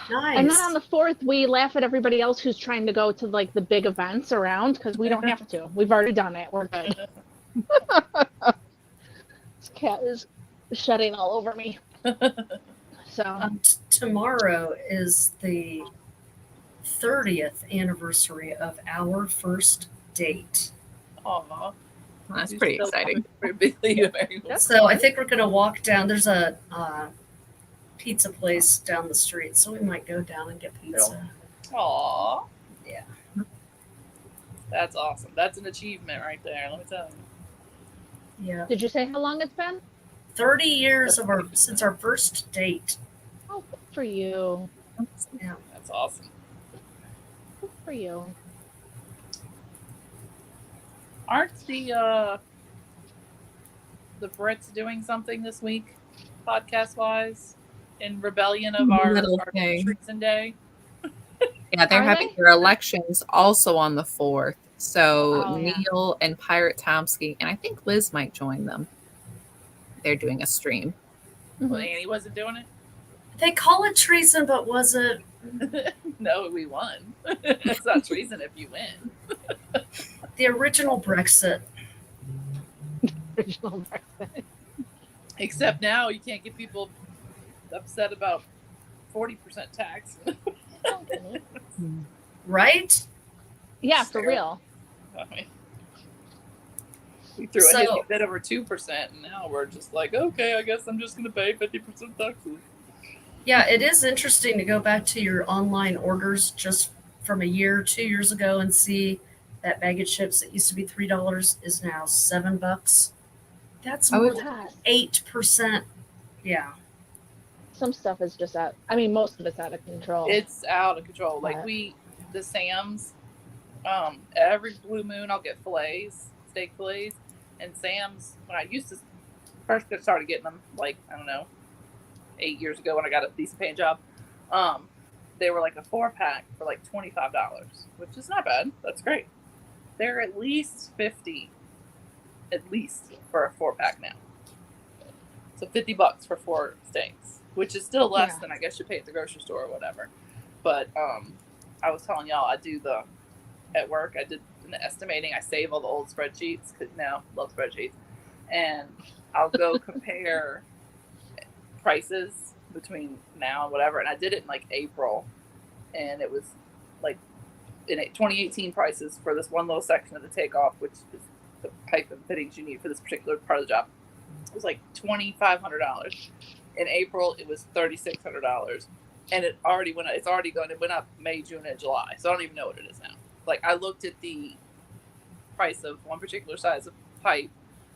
Nice. And then on the 4th, we laugh at everybody else who's trying to go to like the big events around, because we don't have to. We've already done it. We're good. This cat is shedding all over me. So Tomorrow is the 30th anniversary of our first date. Aw. That's pretty exciting. So I think we're going to walk down. There's a pizza place down the street, so we might go down and get pizza. Aw. Yeah. That's awesome. That's an achievement right there, let me tell you. Yeah. did you say how long it's been? 30 years since our first date. Oh, good for you. Yeah. That's awesome. Good for you. Aren't the Brits doing something this week, podcast-wise, in rebellion of our treason day? Yeah, they're having their elections also on the 4th. So Neil and Pirate Tomsky, and I think Liz might join them. They're doing a stream. Well, Annie wasn't doing it? They call it treason, but was it? No, we won. It's not treason if you win. The original Brexit. Original Brexit. Except now you can't get people upset about 40% tax. Right? Yeah, for real. I mean, we threw a bit over 2%, and now we're just like, okay, I guess I'm just going to pay 50% taxes. Yeah, it is interesting to go back to your online orders just from a year or 2 years ago and see that bag of chips that used to be $3 is now $7. That's more than 8%. Yeah. Some stuff is just out. I mean, most of it's out of control. It's out of control. Like the Sam's, every blue moon I'll get fillets, steak fillets, and Sam's. When I used to first started getting them, like I don't know, 8 years ago when I got a decent paying job, they were like a 4-pack for like $25, which is not bad. That's great. They're at least $50, at least for a 4-pack now. So $50 for 4 steaks, which is still less than I guess you pay at the grocery store or whatever. But I was telling y'all, at work, I did an estimating. I save all the old spreadsheets because love spreadsheets, and I'll go compare prices between now and whatever. And I did it in like April, and it was like in 2018 prices for this one little section of the takeoff, which is the pipe and fittings you need for this particular part of the job. It was like $2,500. In April, it was $3,600, and it already went. It's already gone. It went up May, June, and July. So I don't even know what it is now. Like I looked at the price of one particular size of pipe,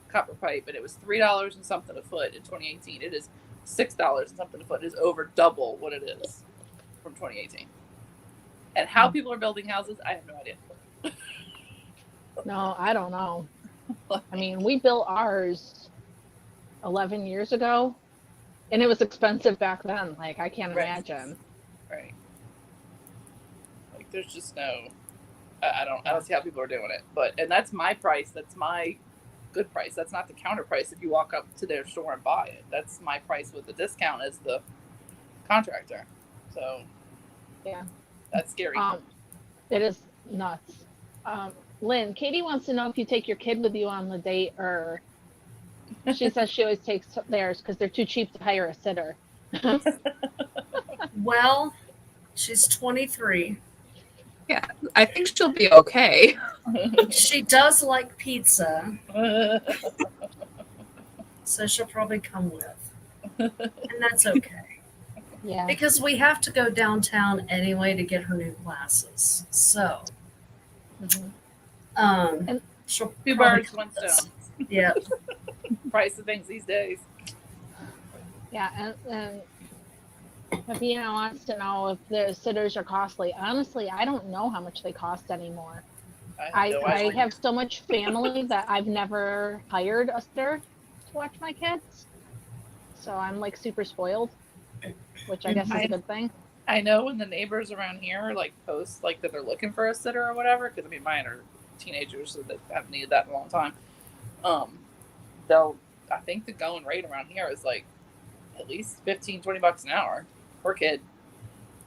copper pipe, and it was $3 and something a foot in 2018. It is $6 and something a foot. It is over double what it is from 2018. And how people are building houses, I have no idea. No, I don't know. I mean, we built ours 11 years ago, and it was expensive back then. Like, I can't imagine. Right. Like, there's just no. I don't see how people are doing it. And that's my price. That's my good price. That's not the counter price if you walk up to their store and buy it. That's my price with the discount as the contractor. So, yeah, that's scary. It is nuts. Lynn, Katie wants to know if you take your kid with you on the date, or she says she always takes theirs because they're too cheap to hire a sitter. Well, she's 23. Yeah, I think she'll be okay. She does like pizza, so she'll probably come with, and that's okay. Yeah, because we have to go downtown anyway to get her new glasses. So, and she'll 2 birds, 1 stone. Yeah. Price of things these days. Yeah, and Pavina wants to know if the sitters are costly. Honestly, I don't know how much they cost anymore. I have so much family that I've never hired a sitter. to watch my kids. So I'm like super spoiled, which I guess is a good thing. I know when the neighbors around here like post like that they're looking for a sitter or whatever, because I mean mine are teenagers, so they haven't needed that in a long time. I think the going rate around here is like at least $15-$20 an hour per kid.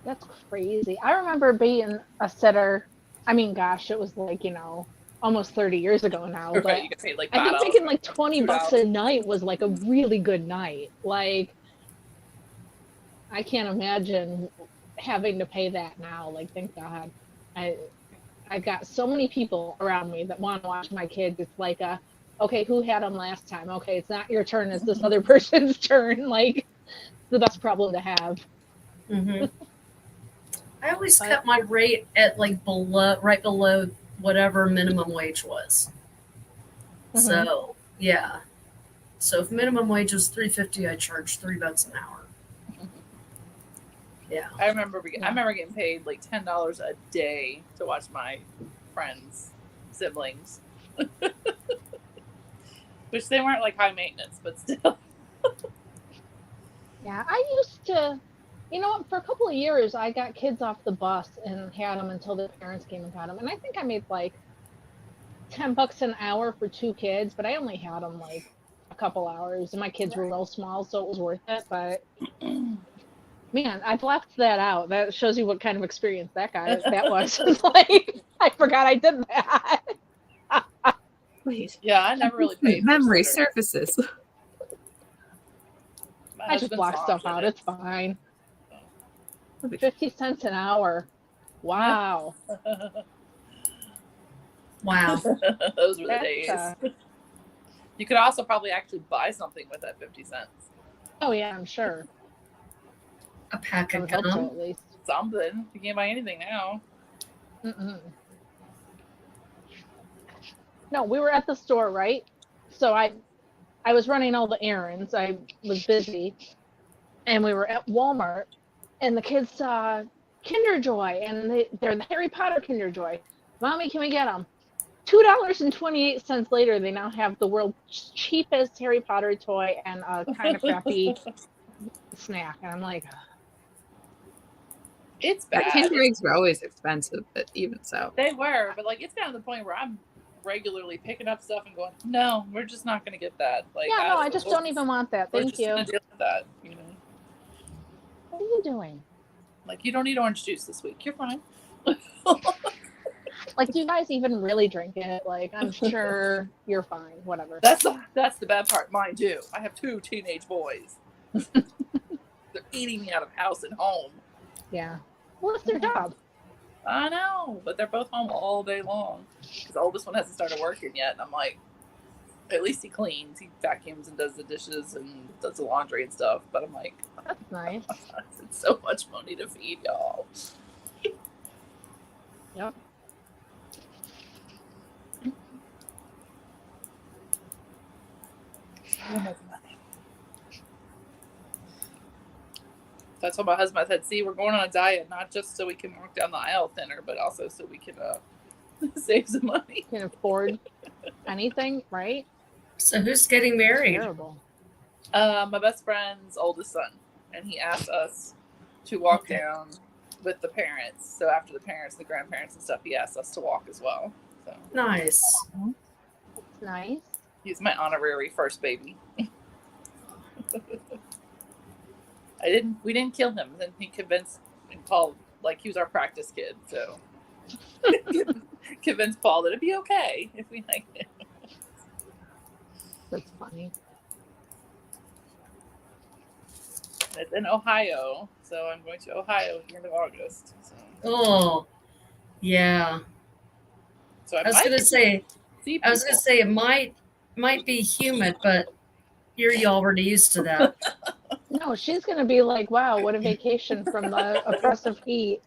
That's crazy. I remember being a sitter. I mean, gosh, it was like, almost 30 years ago now. But Right, you get paid like I think $5, thinking like $20 $2. a night was like a really good night. Like, I can't imagine having to pay that now. Like, thank God. I got so many people around me that want to watch my kids. It's like, okay, who had them last time? Okay, it's not your turn. It's this other person's turn. Like, it's the best problem to have. Mm-hmm. I always kept my rate at like right below whatever minimum wage was. Mm-hmm. So yeah. So if minimum wage was $3.50, I charged $3 an hour. Yeah. I remember getting paid like $10 a day to watch my friends' siblings. Which they weren't like high maintenance, but still. Yeah, I used to, for a couple of years, I got kids off the bus and had them until their parents came and got them. And I think I made like $10 an hour for 2 kids, but I only had them like a couple hours. And my kids were real small, so it was worth it. But man, I've left that out. That shows you what kind of experience that was. Like, I forgot I did that. Wait. Yeah, I never really paid. Memory surfaces. I just block stuff out. It's fine. 50 cents an hour. Wow. Wow. Those were the days. You could also probably actually buy something with that 50 cents. Oh, yeah, I'm sure. A pack of gum? gum? At least. Something. You can't buy anything now. Mm-mm. No, we were at the store, right? So I was running all the errands. I was busy. And we were at Walmart. And the kids saw Kinder Joy. And they're the Harry Potter Kinder Joy. Mommy, can we get them? $2.28 later, they now have the world's cheapest Harry Potter toy and a kind of crappy snack. And I'm like... It's bad. Kinder eggs were always expensive, but even so. They were, but like it's gotten to the point where I'm regularly picking up stuff and going, no, we're just not going to get that. Like, yeah, no, I just don't even want that. Thank you. Deal with that, What are you doing? Like, you don't need orange juice this week. You're fine. Like, do you guys even really drink it? Like, I'm sure you're fine. Whatever. That's the bad part. Mine do. I have 2 teenage boys. They're eating me out of house and home. Yeah. Well, it's their job. I know, but they're both home all day long. Because the oldest one hasn't started working yet. And I'm like, at least he cleans. He vacuums and does the dishes and does the laundry and stuff. But I'm like, that's nice. It's so much money to feed y'all. Yep. So I told my husband, I said, see, we're going on a diet, not just so we can walk down the aisle thinner, but also so we can save some money. Can afford anything, right? So who's getting married? Terrible. My best friend's oldest son. And he asked us to walk down with the parents. So after the parents, the grandparents and stuff, he asked us to walk as well. So nice. That's nice. He's my honorary first baby. We didn't kill him. Then he convinced Paul, like he was our practice kid, so convinced Paul that it'd be okay if we like it. That's funny. It's in Ohio, so I'm going to Ohio at the end of August. So. Oh, yeah. So I was gonna say it might be humid, but you're already used to that. No, she's gonna be like, wow, what a vacation from the oppressive heat.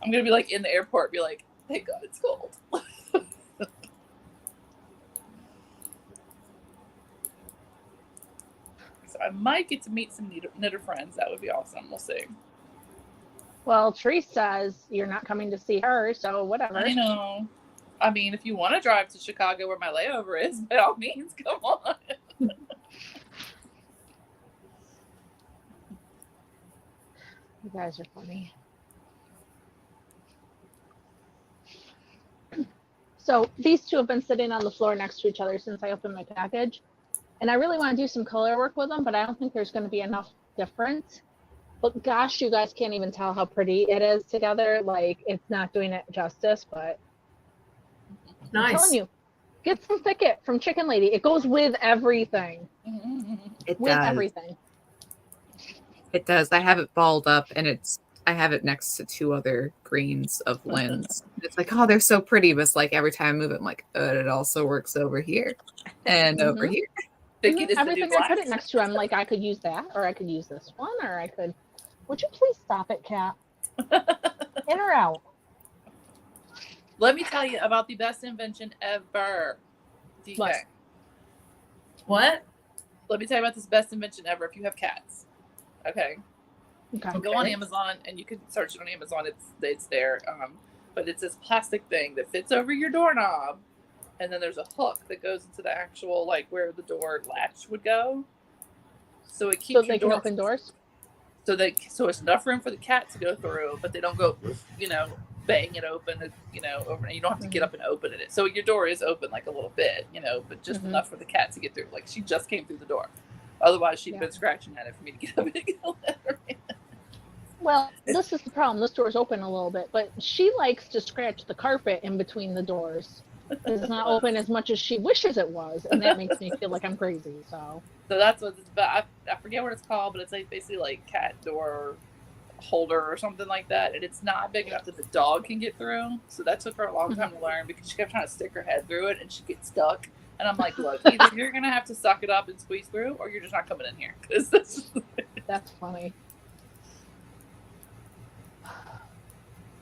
I'm gonna be like in the airport, be like, thank God it's cold. So I might get to meet some knitter friends. That would be awesome. We'll see. Well, Therese says you're not coming to see her, so whatever. I know. I mean, if you want to drive to Chicago where my layover is, by all means, come on. You guys are funny. So these two have been sitting on the floor next to each other since I opened my package. And I really want to do some color work with them, but I don't think there's going to be enough difference. But gosh, you guys can't even tell how pretty it is together. Like, it's not doing it justice, but Nice. I'm telling you, get some thicket from Chicken Lady. It goes with everything. It With does. everything. It does. I have it balled up, and I have it next to two other greens of lens. It's like, oh, they're so pretty, but it's like every time I move it, I'm like, it also works over here and over here. Everything I put it next to, I'm like, I could use that, or I could use this one, or I could. Would you please stop it, Cat? In or out? Let me tell you about the best invention ever. DK. What? Let me tell you about this best invention ever if you have cats. Okay. Okay. Go on Amazon and you can search it on Amazon. It's there. But it's this plastic thing that fits over your doorknob, and then there's a hook that goes into the actual like where the door latch would go. So it keeps they can open doors. So it's enough room for the cat to go through, but they don't go, bang it open, over. And you don't have to get up and open it. So your door is open like a little bit, but just enough for the cat to get through. Like she just came through the door. Otherwise, she'd been scratching at it for me to get up and let her in. Well, this is the problem. This door's open a little bit, but she likes to scratch the carpet in between the doors. It's not open as much as she wishes it was, and that makes me feel like I'm crazy. So that's what it's about. I forget what it's called, but it's like basically like cat door holder or something like that, and it's not big enough that the dog can get through. So that took her a long time to learn because she kept trying to stick her head through it, and she gets stuck. And I'm like, look, either you're gonna have to suck it up and squeeze through, or you're just not coming in here. That's funny.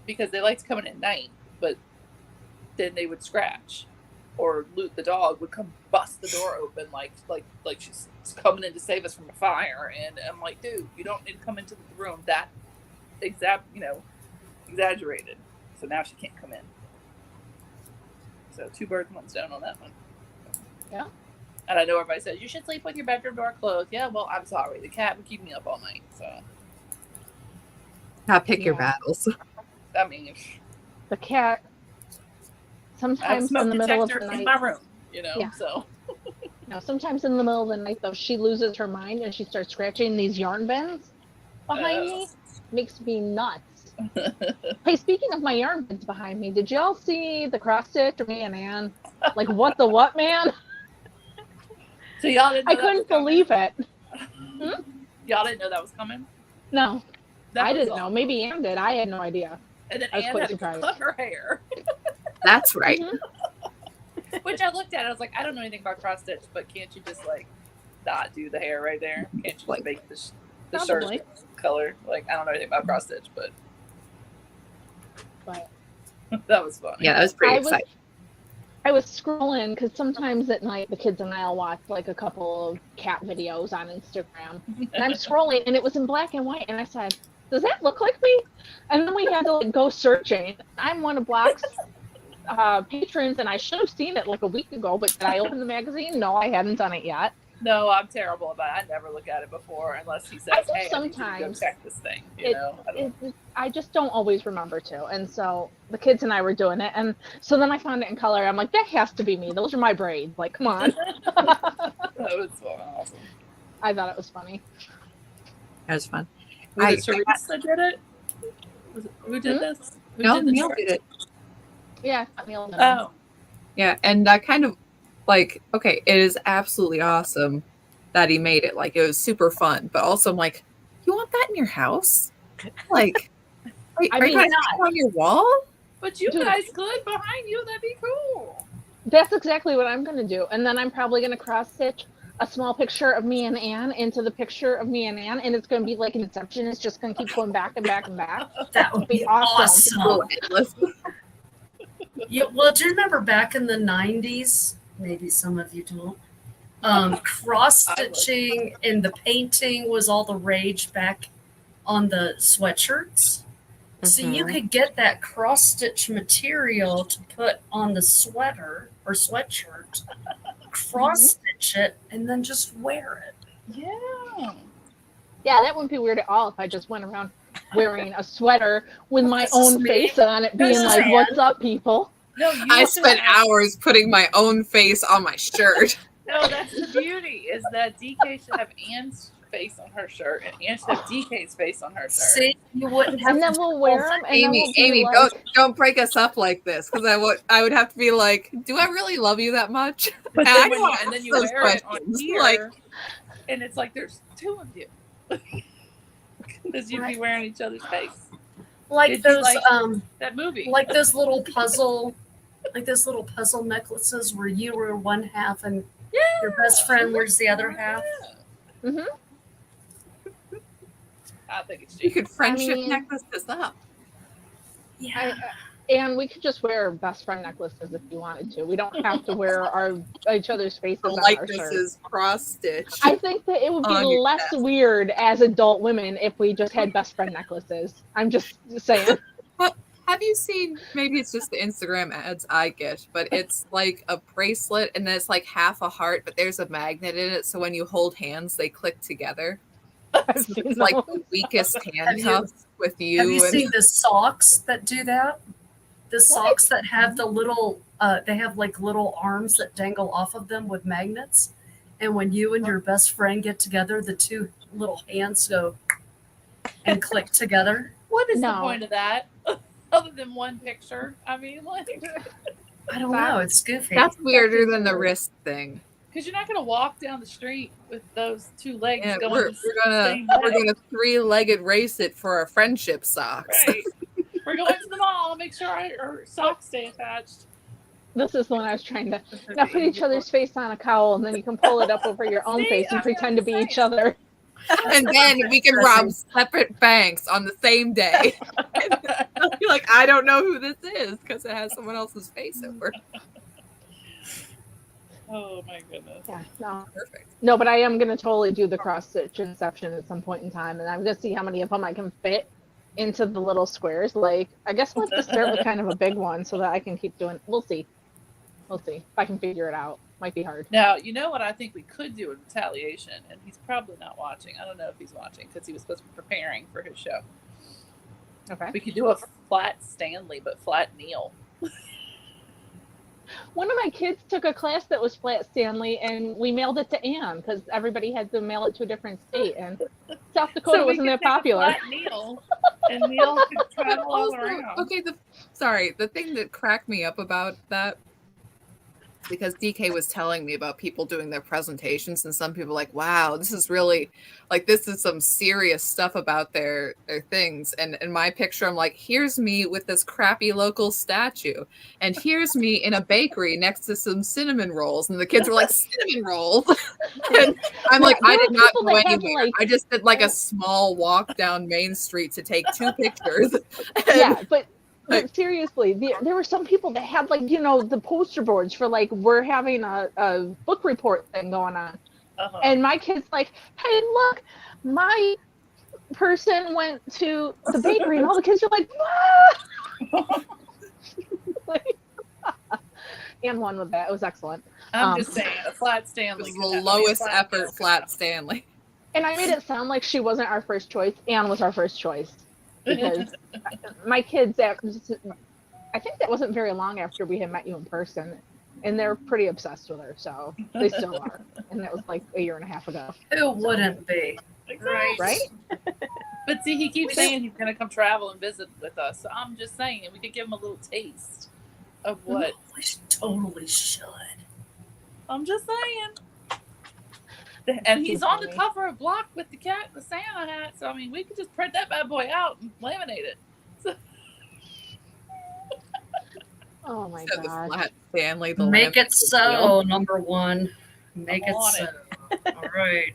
Because they like to come in at night, but then they would scratch, or the dog would come bust the door open like she's coming in to save us from a fire. And I'm like, dude, you don't need to come into the room that exaggerated. So now she can't come in. So 2 birds, 1 stone on that one. Yeah. And I know everybody says you should sleep with your bedroom door closed. Yeah, well, I'm sorry, the cat would keep me up all night. So Now pick your battles. I mean, the cat. Sometimes in the middle of the night, in my room, So. Sometimes in the middle of the night, though, she loses her mind and she starts scratching these yarn bins behind me. Makes me nuts. Hey, speaking of my yarn bins behind me, did y'all see the cross stitch of me and Ann? Like, what the what, man? So y'all didn't know I couldn't believe it. Y'all didn't know that was coming? No, I didn't know. Maybe Ann did. I had no idea. And then Ann had to cut her hair. That's right. Which I looked at, I was like, I don't know anything about cross stitch, but can't you just like not do the hair right there? Can't you like make the shirt color? Like, I don't know anything about cross stitch, but that was funny. Yeah, that was pretty exciting. I was scrolling because sometimes at night the kids and I'll watch like a couple of cat videos on Instagram, and I'm scrolling and it was in black and white, and I said, "Does that look like me?" And then we had to like go searching. I'm one of Block's patrons, and I should have seen it like a week ago, but did I open the magazine? No, I hadn't done it yet. No, I'm terrible about it. I never look at it before unless he says, "Hey, sometimes I need to go check this thing." I just don't always remember to, and so the kids and I were doing it, and so then I found it in color. I'm like, that has to be me. Those are my braids. Like, come on. That was awesome. I thought it was funny. That was fun. Was it Teresa did it? Who did this? No, Neil did it. Yeah, Neil did it. Oh. Yeah, and I kind of like, okay, it is absolutely awesome that he made it. Like, it was super fun, but also I'm like, you want that in your house? Like, are you going to on your wall? But you guys could behind you. That'd be cool. That's exactly what I'm going to do. And then I'm probably going to cross stitch a small picture of me and Ann into the picture of me and Ann, and it's going to be like an Inception. It's just going to keep going back and back and back. That would be awesome. Yeah, well, do you remember back in the 90s? Maybe some of you don't. Cross-stitching and the painting was all the rage back on the sweatshirts. So you could get that cross-stitch material to put on the sweater or sweatshirt, cross-stitch it, and then just wear it. Yeah. Yeah, that wouldn't be weird at all if I just went around wearing a sweater with my This is own me. face on it, being This is like, Anne. "What's up, people?" No, you I should spent have- hours putting my own face on my shirt. No, that's the beauty, is that DK should have Anne's face on her shirt, and Anne should have DK's face on her shirt. See, you wouldn't have And then to we'll do wear both. them, and then we'll be Amy, like, don't break us up like this, because I would have to be like, do I really love you that much? But And then I when don't you, and then ask you those wear it on questions, here, like- and it's like there's two of you. Because you'd be wearing each other's face. Like It'd be those like that movie. like those little puzzle necklaces where you were one half and your best friend wears the other half. "Mhm." I think it's You cheap. could friendship mean- necklace this up. Yeah. And we could just wear best friend necklaces if you wanted to. We don't have to wear each other's faces The on our shirt. likenesses cross stitched. I think that it would be on your less chest. weird as adult women if we just had best friend necklaces. I'm just saying. Have you seen, maybe it's just the Instagram ads I get, but it's like a bracelet and then it's like half a heart, but there's a magnet in it. So when you hold hands, they click together. I've So seen it's like those. the weakest you- handcuffs with you. Have you and seen the socks that do that? The socks that have the little they have like little arms that dangle off of them with magnets. And when you and your best friend get together, the two little hands go and click together. What is the No. point of that? Other than one picture? I mean, like, I don't know. It's goofy. That's weirder than the wrist thing. because you're not going to walk down the street with those two legs Yeah, going we're the gonna same we're way. gonna 3-legged race it for our friendship socks. Right. We're going to the mall. Make sure our socks stay attached. This is the one I was trying to. Now put each other's face on a cowl, and then you can pull it up over your own See, face and I'm pretend to be saying. each other. And then we can rob separate banks on the same day. You're like, I don't know who this is because it has someone else's face over. Oh my goodness. Yeah, no, Perfect. no, but I am gonna totally do the cross stitch inception at some point in time, and I'm gonna see how many of them I can fit into the little squares. Like, I guess I'll have to start with kind of a big one so that I can keep doing. We'll see. We'll see if I can figure it out. Might be hard. Now, you know what I think we could do in retaliation, and he's probably not watching. I don't know if he's watching because he was supposed to be preparing for his show. Okay. We could do a flat Stanley, but flat Neil. One of my kids took a class that was flat Stanley, and we mailed it to Anne because everybody had to mail it to a different state, and South Dakota we wasn't could that take a popular. flat Neil, and Neil could travel all Also, around. okay, the thing that cracked me up about that, because DK was telling me about people doing their presentations, and some people like, wow, this is really like, this is some serious stuff about their things. And in my picture, I'm like, here's me with this crappy local statue, and here's me in a bakery next to some cinnamon rolls, and the kids were like, cinnamon rolls. And I'm like, Yeah, I there did were not people go that had, anywhere. like- I just did like a small walk down Main Street to take 2 pictures. And Yeah, but seriously, there were some people that had, like, you know, the poster boards for, like, we're having a book report thing going on. Uh-huh. And my kid's like, hey, look, my person went to the bakery, and all the kids are like, "Ah!" And one with that. It was excellent. I'm just saying, a flat Stanley. It could was the have- I mean, lowest flat effort Neil could flat have- Stanley. And I made it sound like she wasn't our first choice. Anne was our first choice. Because my kids, I think that wasn't very long after we had met you in person. And they're pretty obsessed with her. So they still are. And that was like a year and a half ago. Who wouldn't be? Exactly. Right? But see, he keeps saying he's going to come travel and visit with us. So I'm just saying, we could give him a little taste of what. We totally should. I'm just saying. And he's on the cover of Block with the cat, the Santa hat. So I mean, we could just print that bad boy out and laminate it. So, Oh my So the God. flat Stanley. The Make lamp it is so, number one. Make I'm it on so. it. All right.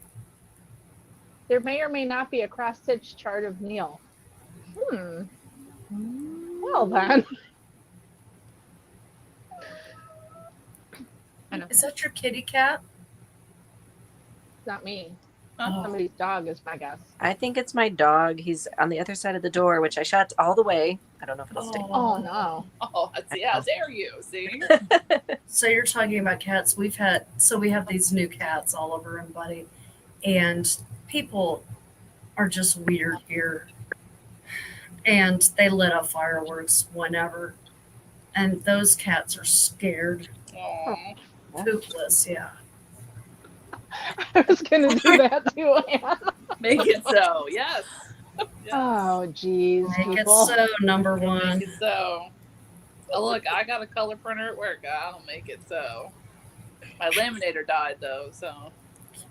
There may or may not be a cross-stitch chart of Neil. Well then. Is that your kitty cat? Not me. Oh. Somebody's dog is my guess. I think it's my dog. He's on the other side of the door, which I shut all the way. I don't know if it'll stay. Oh no. Oh, see, how dare you? See? So you're talking about cats. We have these new cats, Oliver and Buddy, and people are just weird here. And they lit up fireworks whenever. And those cats are scared. Aw. Poopless, yeah. I was gonna do that too, Anne. Make it so. Yes. Yes. Oh geez. Make it people. so, number one. Make it so. Oh, look, I got a color printer at work. I'll make it so. My laminator died, though, so.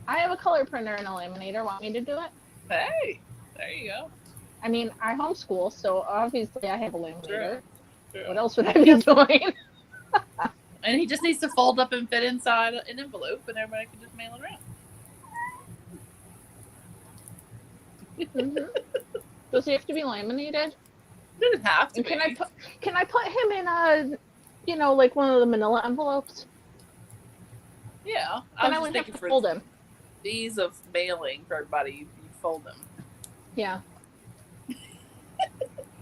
I have a color printer and a laminator. Want me to do it? Hey, there you go. I mean, I homeschool, so obviously I have a laminator. True. What else would I be doing? And he just needs to fold up and fit inside an envelope, and everybody can just mail it around. Does he have to be laminated? Doesn't have to And be. can I put him in a, like one of the manila envelopes? Yeah. Then I was wouldn't just have to thinking fold for him. ease of mailing for everybody, you fold them. Yeah.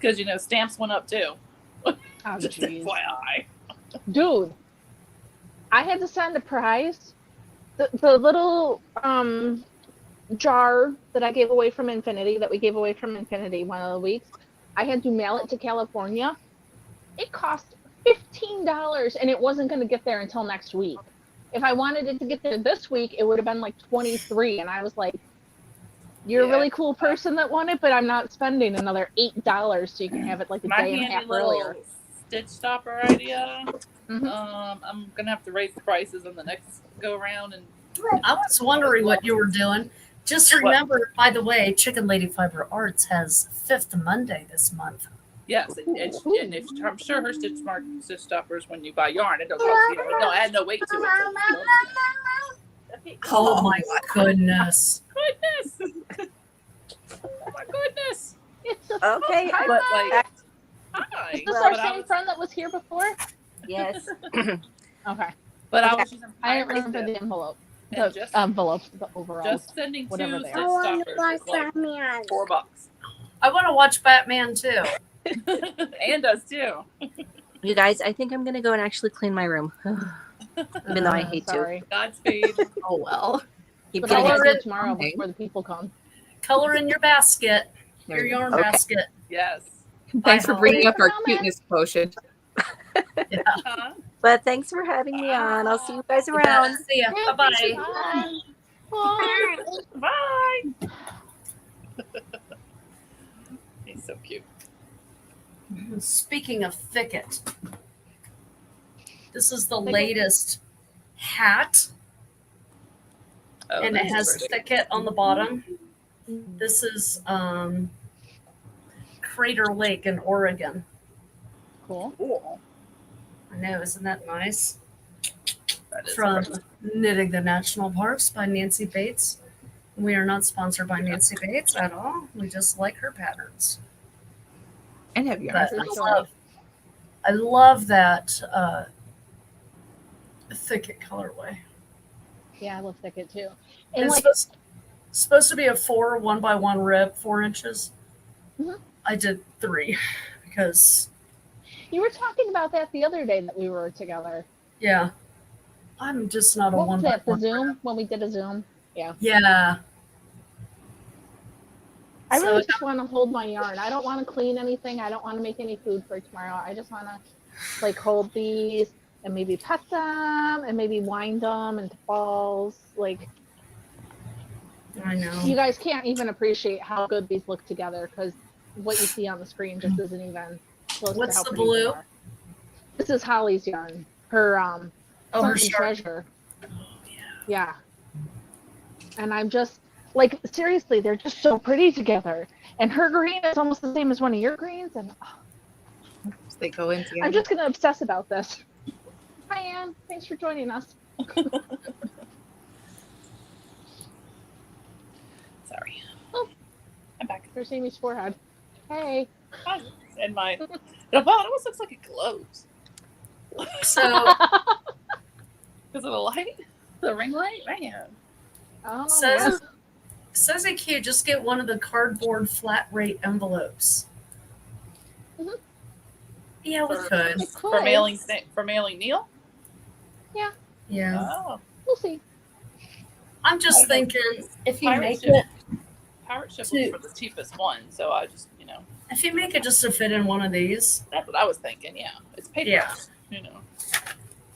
Because, stamps went up, too. Oh, Just jeez. FYI. Dude, I had to send a prize. The little jar that I gave away from Infinity, that we gave away from Infinity one of the weeks, I had to mail it to California. It cost $15, and it wasn't going to get there until next week. If I wanted it to get there this week, it would have been like $23, and I was like, you're a really cool person that won it, but I'm not spending another $8 so you can have it like a My day and a handy half little earlier. stitch stopper idea. Mhm. I'm going to have to raise the prices on the next go-around. And I was wondering what you were doing. Just remember, by the way, Chicken Lady Fiber Arts has 5th Monday this month. yes, I'm sure her stitch stoppers, when you buy yarn, it doesn't add no weight to it. Oh my goodness. Goodness. Oh my goodness. It's a Okay. Hi. But like, hi. Is this Well, our But I same was- friend that was here before? Yes. Okay. But I Okay. was using I don't pirate remember tip, the envelope. and The just envelope, the overall. just sending whatever two they stitch are. stoppers was like $4. I want to watch Batman too. And us too. You guys, I think I'm going to go and actually clean my room. Even though I hate to. Sorry. Godspeed. Oh, well. Keep But getting I'll Color do it it tomorrow okay. before the people come. Color in your basket, your yarn Okay. basket. Yes. Thanks for bringing up our Comment. cuteness quotient. Yeah. Huh? But thanks for having me on. I'll see you guys around. See ya. Bye-bye. Bye. Bye. He's so cute. Speaking of thicket, this is the latest hat, Oh, and it that's has pretty. thicket on the bottom. This is Crater Lake in Oregon. Cool. Cool. I know, isn't that nice? That is From pretty. Knitting the National Parks by Nancy Bates. We are not sponsored by Nancy Bates at all. We just like her patterns. And have yarn. But I love that thicket colorway. Yeah, I love thicket too. And And it's like, supposed to be a 4 1x1 rib, 4 inches. Mhm. I did 3 because, you were talking about that the other day that we were together. yeah, I'm just not a What 1 was that? The by 1 Zoom? When we did a Zoom? Yeah. I So- really just want to hold my yarn. I don't want to clean anything. I don't want to make any food for tomorrow. I just want to like hold these and maybe pet them and maybe wind them into balls. Like, I know. you guys can't even appreciate how good these look together because what you see on the screen just isn't even close What's to how the pretty they blue? are. This is Holly's yarn. Her Oh, her Sunken shark. treasure. Yeah. And I'm just like, seriously, they're just so pretty together. And her green is almost the same as one of your greens. And They go in together. I'm just going to obsess about this. Hi, Anne. Thanks for joining us. Sorry. Oh. I'm back. Here's Amy's forehead. Hey. Hi. And my the bottom almost looks like it glows. So, Because of the light? The ring light? Man. Oh, Says- yeah. Says it cute. Just get one of the cardboard flat rate envelopes. Mhm. Yeah, we could. It could. For mailing Neil. Yeah. Oh, We'll see. I'm just I don't know. thinking if you Pirate make ship. it, Pirate ship was for the cheapest one, so I just if you make it just to fit in one of these, that's what I was thinking. Yeah, it's paper. Yeah. It's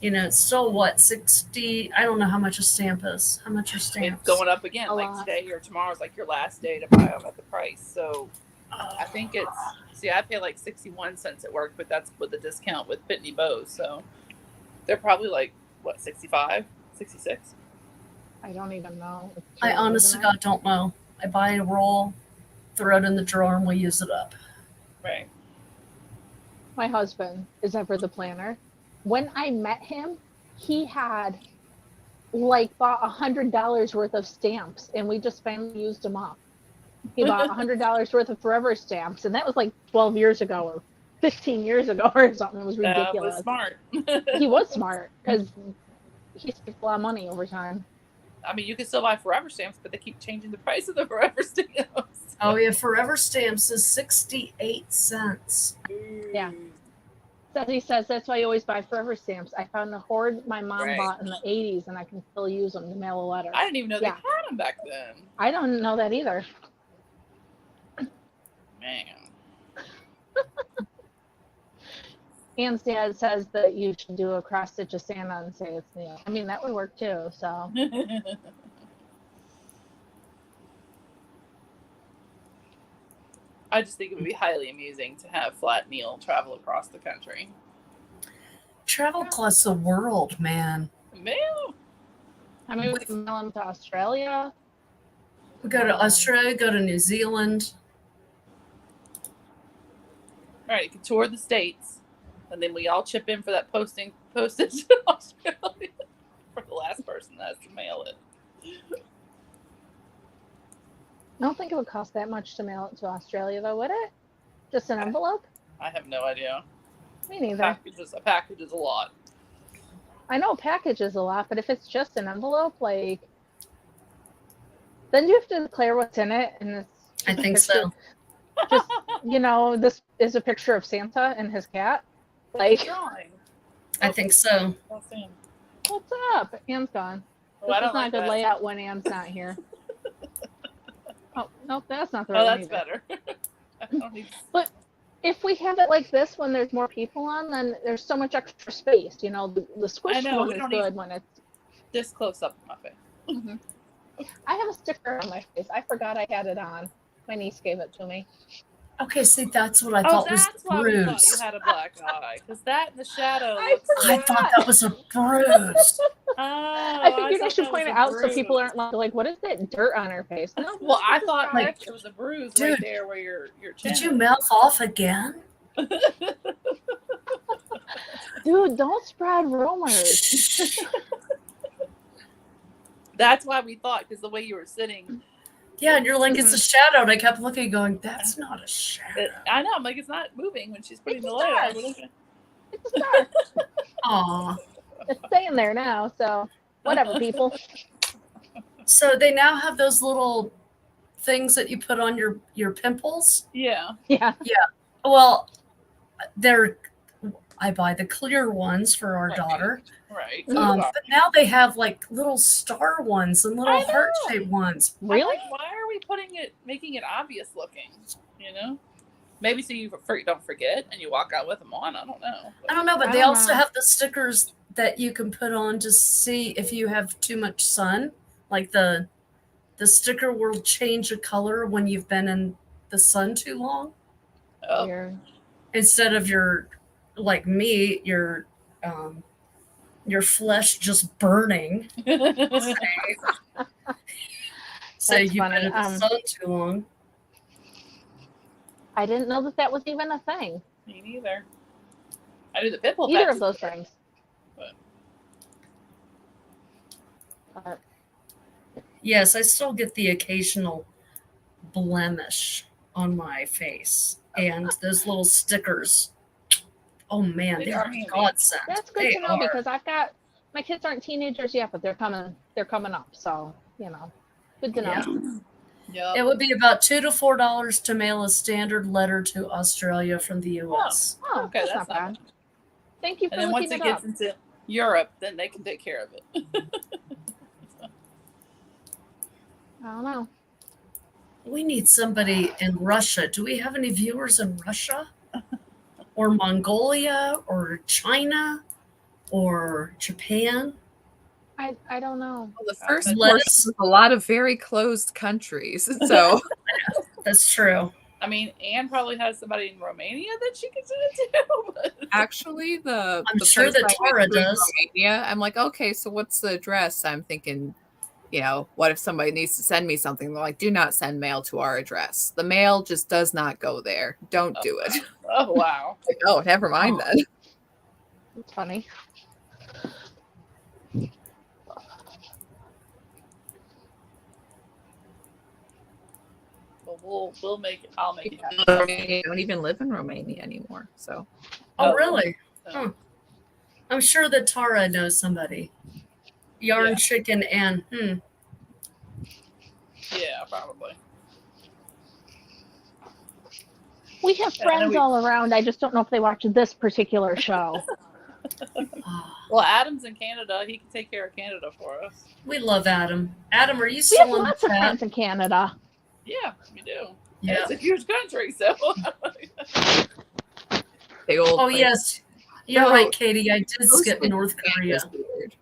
it's still what 60. I don't know how much a stamp is. How much are stamps? going up again. A Like lot. today or tomorrow's like your last day to buy them at the price. So I think it's. See, I pay like 61 cents at work, but that's with the discount with Pitney Bowes. So they're probably like what 65, 66. I don't even know. It's I true, honest to isn't it? God don't know. I buy a roll, throw it in the drawer, and we'll use it up. Right. My husband is ever the planner. When I met him, he had bought $100 worth of stamps, and we just finally used them up. He bought $100 worth of forever stamps, and that was like 12 years ago or 15 years ago or something. It was ridiculous. Was smart. He was smart because he saved a lot of money over time. I mean, you can still buy forever stamps, but they keep changing the price of the forever stamps. Oh yeah, Forever Stamps is 68 cents. Yeah. So he says that's why you always buy forever stamps. I found a hoard my mom Right. bought in the 80s, and I can still use them to mail a letter. I didn't even know they Yeah. had them back then. I don't know that either. Man. Ann's dad says that you should do a cross stitch of Santa and say it's Neil. I mean, that would work too. So I just think it would be highly amusing to have Flat Neil travel across the country. Travel across the world, man. Man. I mean, we can mail them to Australia. We go to Australia, go to New Zealand. All right, you can tour the States, and then we all chip in for that postage to Australia for the last person that has to mail it. I don't think it would cost that much to mail it to Australia, though, would it? Just an envelope? I have no idea. Me neither. A package is a lot. I know a package is a lot, but if it's just an envelope, then you have to declare what's in it, and it's I think so. just this is a picture of Santa and his cat. Drawing. I think so. What's up? Anne's gone. Oh, This I is don't not like a good that. layout when Anne's not here. Oh, nope, that's not the right Oh, one that's either. better. I don't need. But if we have it like this when there's more people on, then there's so much extra space. The squished I know, one we is don't good when it's. This close up of my face. Mhm. I have a sticker on my face. I forgot I had it on. My niece gave it to me. Okay, see, that's what I Oh, thought was that's the why we thought you bruise. had a black eye. Because that in the shadow I looks I forgot. thought that was a bruise. Oh, I figured I thought should that point was it a out so people bruise. aren't like, what is that dirt on her face? No, Well, I it's thought fine. it was a bruise Dude, right there where your chin. Did you mouth off again? Dude, don't spread rumors. That's why we thought, because the way you were sitting. Yeah, and you're like, it's a shadow. And I kept looking, going, that's not a shadow. I know. I'm like, it's not moving when she's putting It's the a light star. on. It's a star. Aw. It's staying there now, so whatever, people. So they now have those little things that you put on your pimples. Yeah. Yeah. Well, I buy the clear ones for our Right. daughter. Right. But now they have like little star ones and little I know. heart-shaped ones. I'm Really? like, why are we making it obvious looking? Maybe so you don't forget and you walk out with them on. I don't know. I don't know, but I they don't also know. have the stickers that you can put on to see if you have too much sun. Like the sticker will change a color when you've been in the sun too long. Oh. Weird. Instead of like me, your flesh just burning. Say That's you've funny. been in the sun too long. I didn't know that was even a thing. Me neither. I do the pimple Either patches of those there. things. But Yes, I still get the occasional blemish on my face. And those little stickers. Oh man, They they are are handy. godsend. that's good They to know are. because my kids aren't teenagers yet, but they're coming up. So, good to know. Yeah. Yep. It would be about $2 to $4 to mail a standard letter to Australia from the US. Oh, Okay, that's not bad. Thank you for And then looking once it it gets up. into Europe, then they can take care of it. I don't know. We need somebody in Russia. Do we have any viewers in Russia? Or Mongolia? Or China? Or Japan? I don't know. Well, the first Let portion us- was a lot of very closed countries. So That's true. I mean, Anne probably has somebody in Romania that she can send it to. But actually, I'm the sure place that I went Tara to in does. Romania, I'm like, okay, so what's the address? I'm thinking, what if somebody needs to send me something? They're like, do not send mail to our address. The mail just does not go there. Don't do it. oh wow. Like, oh, never mind Oh. then. It's funny. Well, we'll make it. I'll make it happen. I don't even live in Romania anymore. So Oh, really? Oh. I'm sure that Tara knows somebody. Yarn Yeah. Chicken and Yeah, probably. We have Yeah, I know friends we- all around. I just don't know if they watch this particular show. Well, Adam's in Canada. He can take care of Canada for us. we love Adam. Adam, are you We have still in the lots of chat? friends in Canada. Yeah, we do. Yeah. It's a huge country, so. big old Oh place. yes, you're No, right, Katie. I did Those skip things North Korea. is weird.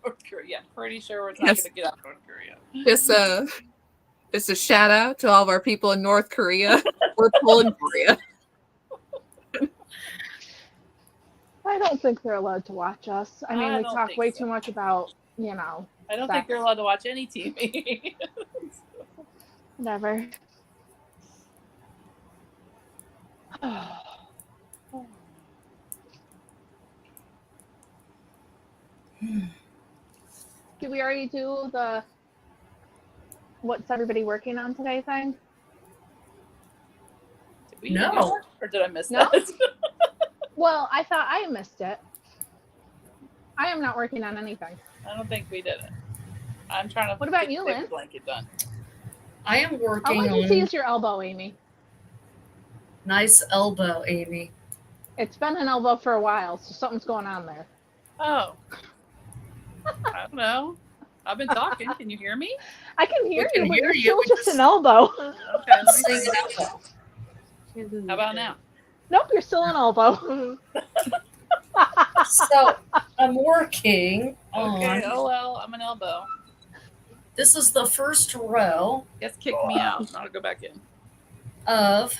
North Korea. Pretty sure we're not Yes. going to get out of North Korea. Just a shout out to all of our people in North Korea. We're pulling for you. I don't think they're allowed to watch us. I mean, I we don't talk think way so. too much about, I don't think they're allowed to watch any TV. whatever. Did we already do the what's everybody working on today thing? Did we No. do that? Or did I miss No? that? Well, I thought I missed it. I am not working on anything. I don't think we did it. I'm trying to What about get you, the paper Lynn? blanket done. I am All working I can see on is your elbow, Amy. nice elbow, Amy. It's been an elbow for a while, so something's going on there. Oh. I don't know. I've been talking. Can you hear me? I can hear can you, but hear you're you. still We just just- an elbow. Okay. Let me Sing see. elbow. How about now? Nope, you're still an elbow. So I'm working Okay. on. Oh well, I'm an elbow. This is the first row Guess kick me out. I'll go back in. of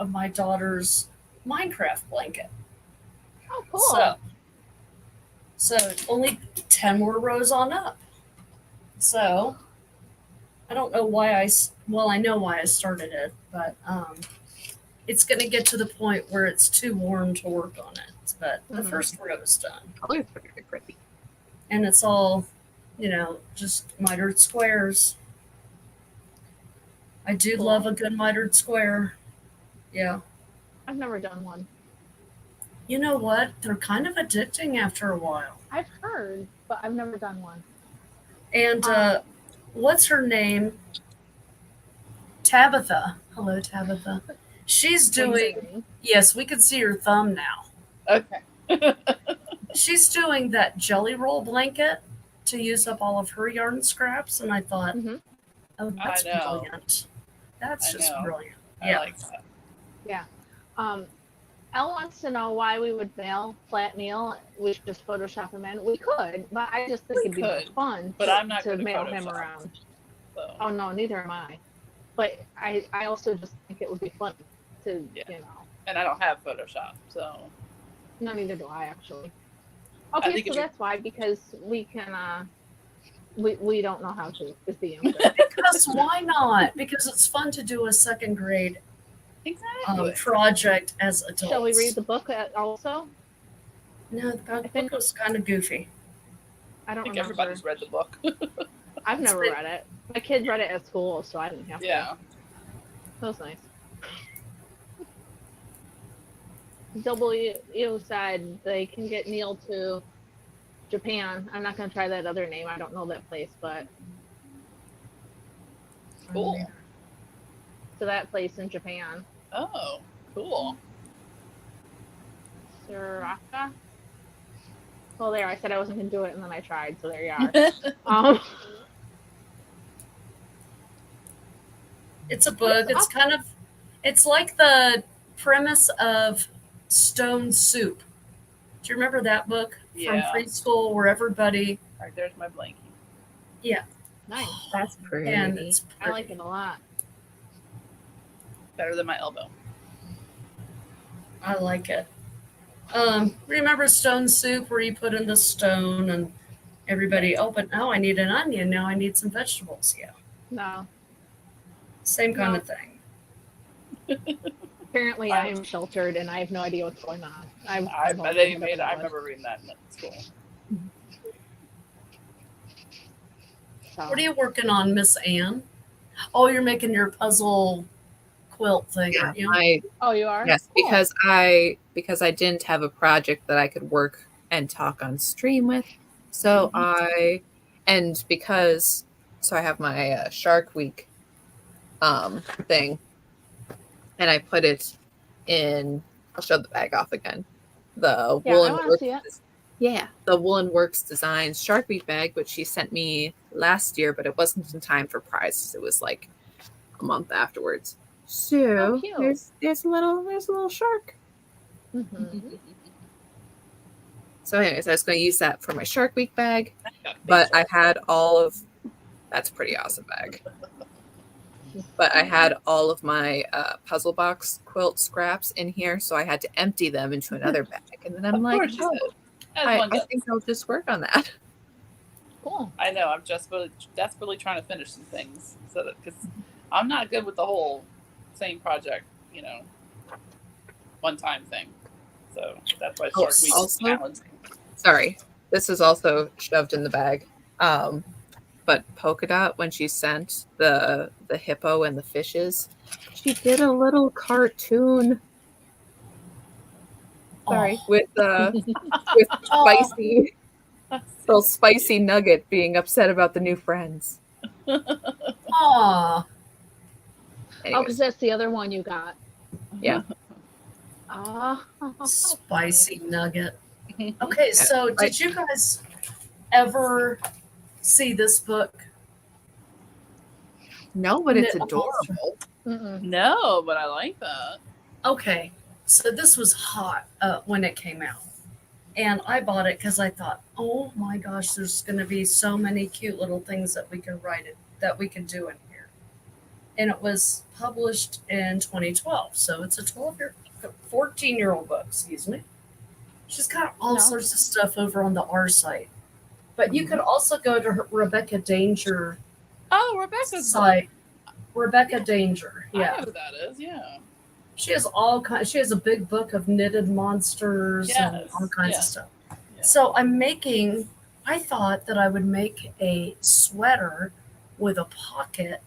my daughter's Minecraft blanket. Oh, cool. So only 10 more rows on up. So I don't know why I know why I started it, but it's going to get to the point where it's too warm to work on it. But the Mhm. first row is done. Oh, it's pretty pretty. And it's all, just mitered squares. I do Cool. love a good mitered square. Yeah. I've never done one. You know what? They're kind of addicting after a while. I've heard, but I've never done one. And what's her name? Tabitha. Hello, Tabitha. She's doing, yes, we can see her thumb now. Okay. She's doing that jelly roll blanket to use up all of her yarn scraps. And I thought, Mhm. oh, that's I know. brilliant. That's I just know. brilliant. I Yeah. like that. Elle wants to know why we would mail flat meal. We should just Photoshop him in. We could, but I just think it'd be more could, fun but I'm not to good at mail him Photoshop. around. So. Oh no, neither am I. But I also just think it would be fun to, Yeah. you know. And I don't have Photoshop, so No, neither do I actually. I Okay, think so it'd be- that's why, because we can we don't know how to is the answer. Because why not? Because it's fun to do a second grade exactly. project as adults. Shall we read the book also? No, the think- book was kind of goofy. I I don't think remember. everybody's read the book. I've never read it. My kids read it at school, so I didn't have Yeah. to. That was nice. W said they can get Neil to Japan. I'm not gonna try that other name. I don't know that place, but Cool. to that place in Japan. Oh, cool. Suraka. Well, there. I said I wasn't gonna do it, and then I tried. So there you are. It's a book. It's like the premise of Stone Soup. Do you remember that book from preschool where everybody? All right, there's my blankie. Yeah. Nice. That's pretty. And it's I like it a lot. Better than my elbow. I like it. Remember Stone Soup where you put in the stone and everybody open? Oh, I need an onion. Now I need some vegetables. Yeah. No. Same kind of thing. Apparently, I am sheltered, and I have no idea what's going on. I remember reading that in school. So. What are you working on, Miss Anne? Oh, you're making your puzzle quilt thing, aren't you? Oh, you are? Yes, Cool. because I didn't have a project that I could work and talk on stream with. So I have my Shark Week thing, and I put it in. I'll show the bag off again. The Woolen Works Designs Shark Week bag, which she sent me last year, but it wasn't in time for prizes. It was like a month afterwards. So there's a little shark. Mm-hmm. So anyways, I was going to use that for my Shark Week bag, but I had that's a pretty awesome bag. But I had all of my puzzle box quilt scraps in here, so I had to empty them into another bag. And then I'm like, I think I'll just work on that. Cool. I know. I'm just desperately trying to finish some things because I'm not good with the whole same project, one time thing. So that's why Shark Week is challenging. Sorry, this is also shoved in the bag. But Polka Dot, when she sent the hippo and the fishes, she did a little cartoon. Sorry, with spicy, little spicy nugget being upset about the new friends. Aww. Oh, because that's the other one you got. Yeah. Spicy nugget. Okay, so did you guys ever see this book? No, but it's adorable. No, but I like that. Okay, so this was hot when it came out. And I bought it because I thought, oh my gosh, there's going to be so many cute little things that we can that we can do in here. And it was published in 2012. So it's a 14-year-old book, excuse me. She's got all sorts of stuff over on the R site. But you could also go to Rebecca Danger. Oh, Rebecca's site. Rebecca Danger. Yeah. I know who that is, yeah. She has she has a big book of knitted monsters and all kinds of stuff. Yeah. So I thought that I would make a sweater with a pocket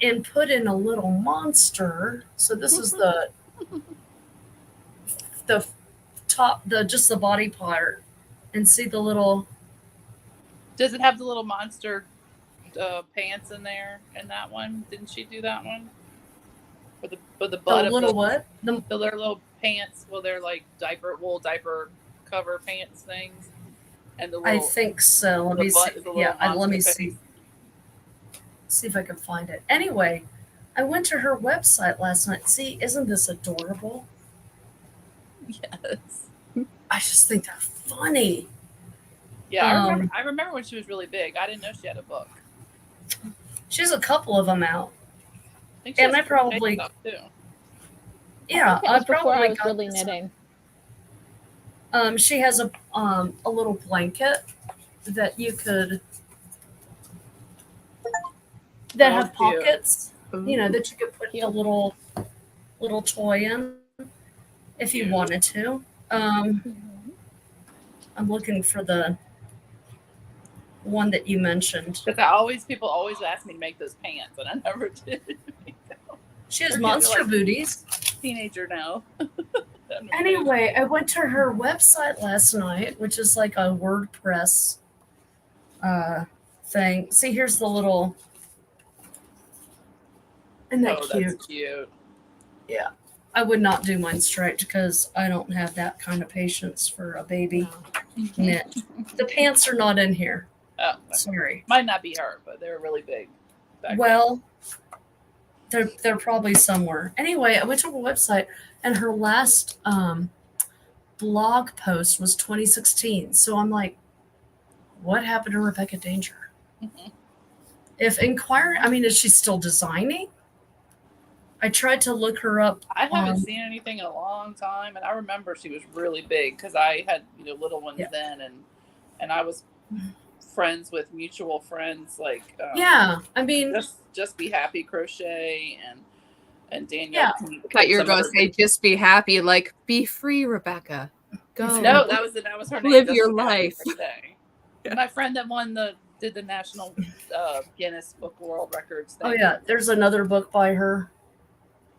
and put in a little monster. So this is the top, just the body part, and see the little. Does it have the little monster pants in there in that one? Didn't she do that one? With the butt the little what? Their little pants. Well, they're like wool diaper cover pants things. And the little, I think so. Let me see. Yeah, let me see. See if I can find it. Anyway, I went to her website last night. See, isn't this adorable? Yes. I just think they're funny. Yeah, I remember when she was really big. I didn't know she had a book. She has a couple of them out. I probably too. Yeah, I probably was really knitting. She has a little blanket that you could have pockets, that you could put a little toy in if you wanted to. I'm looking for the one that you mentioned. Because people always ask me to make those pants, and I never did. She has monster booties. Teenager now. Anyway, I went to her website last night, which is like a WordPress thing. See, here's the little. Isn't that cute? That's cute. Yeah. I would not do mine striped because I don't have that kind of patience for a baby knit. The pants are not in here. Oh, sorry. Might not be her, but they're really big. Well, they're probably somewhere. Anyway, I went to her website, and her last blog post was 2016. So I'm like, what happened to Rebecca Danger? If inquiring, I mean, is she still designing? I tried to look her up. I haven't seen anything in a long time, and I remember she was really big because I had little ones then, and I was friends with mutual friends like I mean, just be happy crochet and Danielle. I thought you were going to say just be happy, like be free, Rebecca. Go. No, that was her name. Live your life. My friend that did the National Guinness Book World Records thing. Oh yeah, there's another book by her.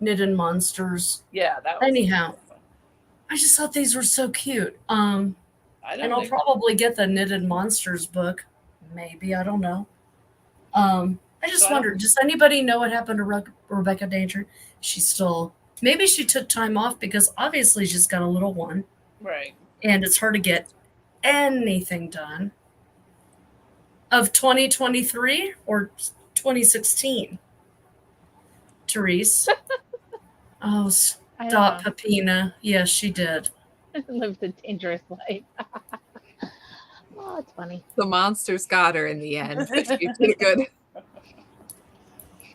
Knitted Monsters. Yeah, that was anyhow. I just thought these were so cute. And I'll probably get the Knitted Monsters book. Maybe, I don't know. I just wondered, does anybody know what happened to Rebecca Danger? She's still, maybe she took time off because obviously she's got a little one. Right. And it's hard to get anything done. Of 2023 or 2016? Therese. Oh, stop, Pepina. Yes, she did. Lived a dangerous life. Oh, it's funny. The monsters got her in the end. But she did good.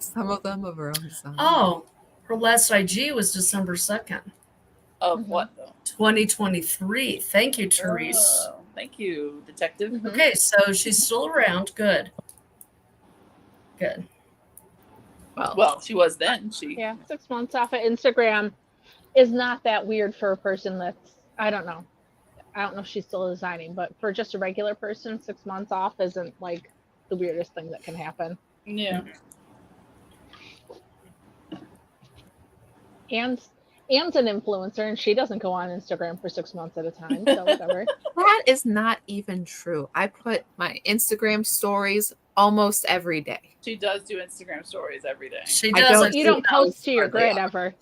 Some of them of her own design. Oh, her last IG was December 2nd. Of what, though? 2023. Thank you, Therese. Oh, thank you, Detective. Mm-hmm. Okay, so she's still around. Good. Well, she was then. 6 months off of Instagram is not that weird for a person that's, I don't know if she's still designing, but for just a regular person, 6 months off isn't like the weirdest thing that can happen. Yeah. Anne's an influencer, and she doesn't go on Instagram for 6 months at a time, so whatever. That is not even true. I put my Instagram stories almost every day. She does do Instagram stories every day. She does. You don't post to your grid ever.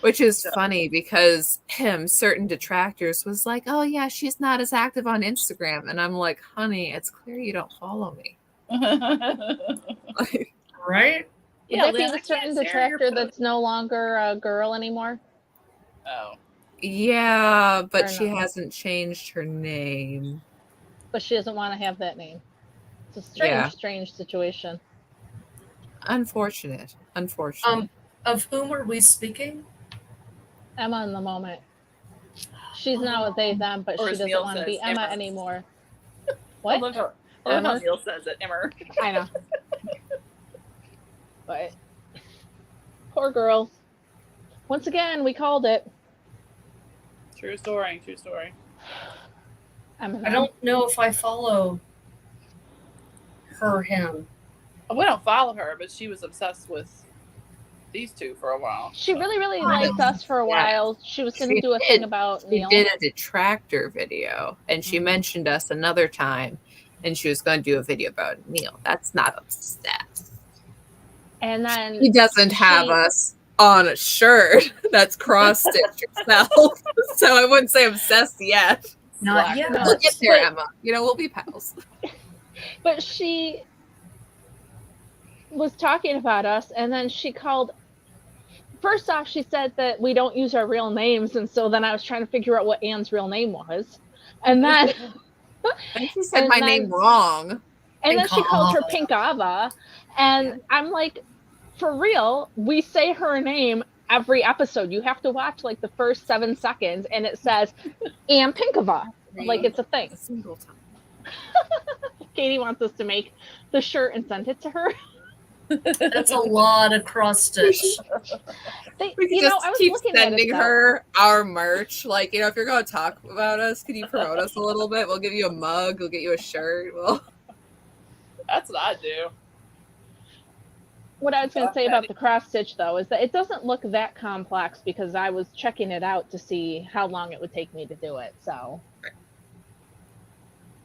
Which is funny because certain detractors was like, oh yeah, she's not as active on Instagram. And I'm like, honey, it's clear you don't follow me. Right? Would that be a certain detractor that's no longer a girl anymore? Oh. Yeah, but she hasn't changed her name. But she doesn't want to have that name. It's a strange situation. Unfortunate. Of whom are we speaking? Emma in the moment. She's now a they, them, but she doesn't want to be Emma anymore. What? I love how Neil says it, Emma. I know. But poor girl. Once again, we called it. True story. I don't know if I follow him. We don't follow her, but she was obsessed with these two for a while. She really liked us for a while. She was going to do a thing about Neil. She did a detractor video, and she mentioned us another time, and she was going to do a video about Neil. That's not obsessed. And then he doesn't have us on a shirt that's cross-stitched herself, so I wouldn't say obsessed yet. Not yet. We'll get there, Emma. We'll be pals. But she was talking about us, and then she called. First off, she said that we don't use our real names, and so then I was trying to figure out what Anne's real name was, and then she said my name wrong. And then she called her Pink Ava, and I'm like, for real, we say her name every episode. You have to watch like the first 7 seconds, and it says Anne Pinkava, like it's a thing. A single time. Katie wants us to make the shirt and send it to her. That's a lot of cross stitch. We can just keep sending her our merch. Like, if you're going to talk about us, can you promote us a little bit? We'll give you a mug. We'll get you a shirt. That's what I do. What I was going to say about the cross stitch, though, is that it doesn't look that complex because I was checking it out to see how long it would take me to do it. So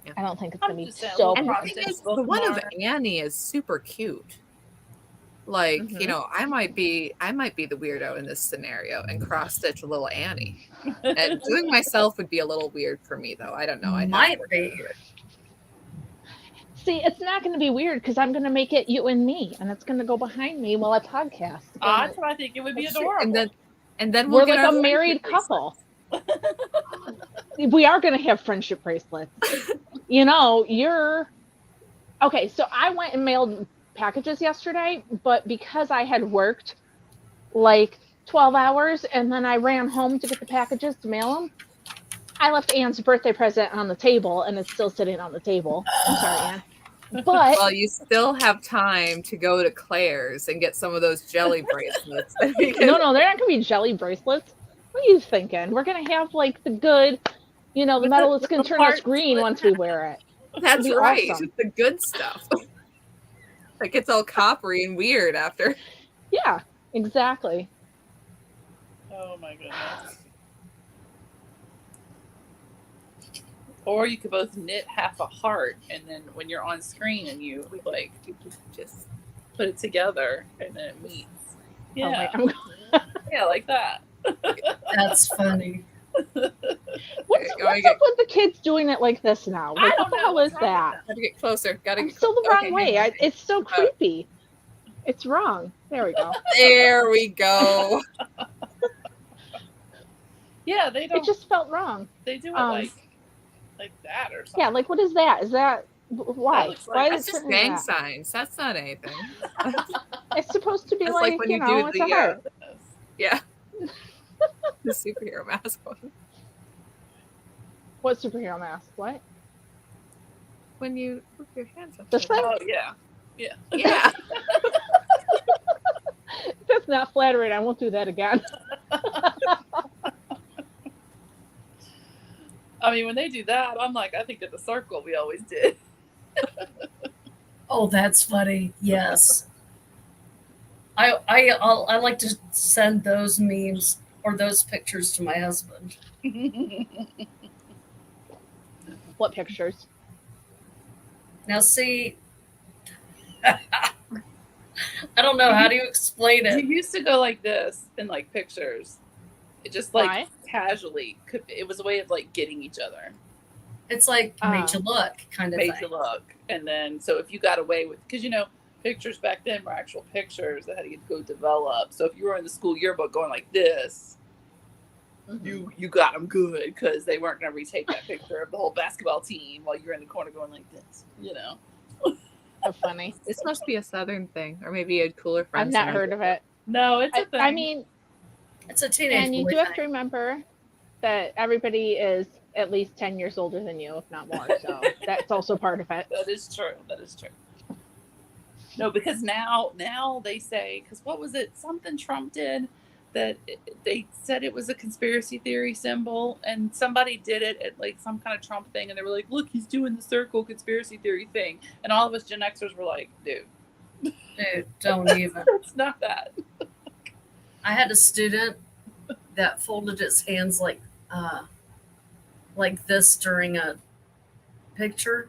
Yeah. I don't think it's going to be just saying, so. And the cross thing stitch is, the one of bookmark. Annie is super cute. Like, Mhm. you know, I might be the weirdo in this scenario and cross stitch little Annie. And doing myself would be a little weird for me, though. I don't know. I'd have Might to work be. through it. See, it's not going to be weird because I'm going to make it you and me, and it's going to go behind me while I podcast. That's what I think it would be That's true. adorable. And then we'll We're get like our a friendship married bracelets. couple. We are going to have friendship bracelets. You know, okay. So I went and mailed packages yesterday, but because I had worked like 12 hours and then I ran home to get the packages to mail them, I left Anne's birthday present on the table, and it's still sitting on the table. I'm sorry, Anne. But Well, you still have time to go to Claire's and get some of those jelly bracelets. no, they're not going to be jelly bracelets. What are you thinking? We're going to have like the good, you know, the With metal the- that's going with to the turn us parts green split once in we wear it. That's be right. awesome. The good stuff. Like it's all coppery and weird after. Yeah, exactly. Oh my goodness. Or you could both knit half a heart, and then when you're on screen and you like just put it together, and then it meets. Yeah, Oh, wait, yeah, like that. That's funny. what's up with the kids doing it like this now? Like, I don't what the know hell what's is wrong with that? Gotta get closer. Gotta I'm get still the closer. wrong Okay, way. hang on. It's so creepy. It's wrong. There we go. There we go. Yeah, they don't. It just felt wrong. They do it like that or something. Yeah, like what is that? Is that why? That looks like- Why That's is it just turning gang that? signs. That's not anything. It's supposed to be That's like, like when you you know, do it's the a heart. yeah. The superhero mask one. What superhero mask? What? When you put your hands up. This like thing? Oh yeah, yeah. Yeah. That's not flattering. I won't do that again. I mean, when they do that, I'm like, I think of the circle we always did. Oh, that's funny. Yes. I like to send those memes or those pictures to my husband. What pictures? Now, see, I don't know how do you explain You it. used to go like this in like pictures. It just like Why? casually. It was a way of like getting each other, It's like made you look kind of made thing. you look, and then so if you got away with, because you know pictures back then were actual pictures that had to go develop. So if you were in the school yearbook going like this, you got them good because they weren't going to retake that picture of the whole basketball team while you're in the corner going like this. You know. So funny. This must be a Southern thing, or maybe you had cooler friends. I've not than heard of it. No, it's a thing. I mean, It's a teenage and you boy do have thing. to remember that everybody is at least 10 years older than you, if not more. So that's also part of it. That is true. That is true. No, because now they say, because what was it? Something Trump did that they said it was a conspiracy theory symbol, and somebody did it at like some kind of Trump thing, and they were like, "Look, he's doing the circle conspiracy theory thing," and all of us Gen Xers were like, "Dude, Dude, don't even. it's not that." I had a student that folded his hands like this during a picture.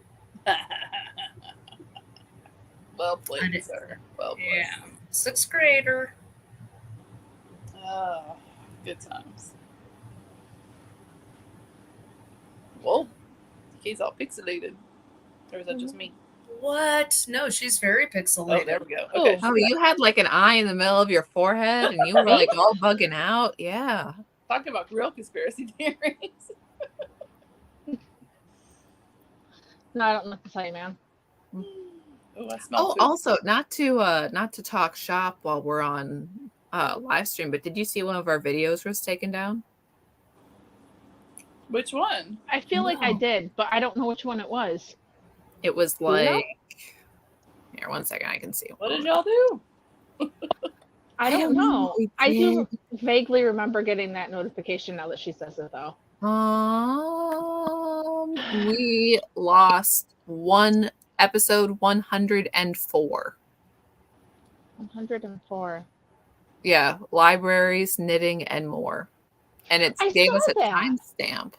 Well I played, did- sir. Well played. Yeah. 6th grader. Oh, good times. Whoa, he's all pixelated. Or is that just me? What? No, she's very Oh, pixelated. there we go. Okay. Oh. Oh, you had like an eye in the middle of your forehead, and you were like all bugging out. Yeah. Talking about real conspiracy theories. No, I don't know what to tell you, man. Oh, I smell Oh, food. also not to talk shop while we're on live stream, but did you see one of our videos was taken down? Which one? I feel like I No. did, but I don't know which one it was. It was you know? like here, 1 second, I can see. What did y'all do? I don't don't know know. what we I do vaguely remember getting that notification now that she says it, though. We lost episode 104. 104. Yeah, libraries, knitting, and more. And it I gave saw us a that. timestamp.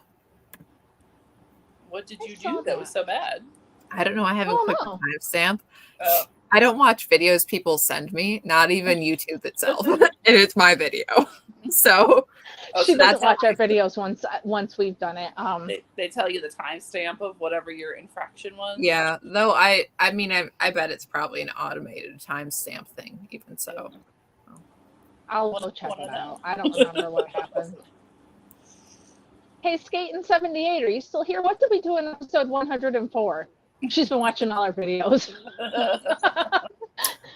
What did I you saw do that was so bad? I don't know. I haven't Oh, clicked no. the timestamp. Oh. I don't watch videos people send me, not even YouTube itself. It's my video. So Oh, She so doesn't that's watch our videos once we've done it. they tell you the timestamp of whatever your infraction was. yeah, though I mean I bet it's probably an automated timestamp thing, even so. I'll go check it out. I don't remember what happened. Hey, Skating 78, are you still here? What did we do in episode 104? She's been watching all our videos.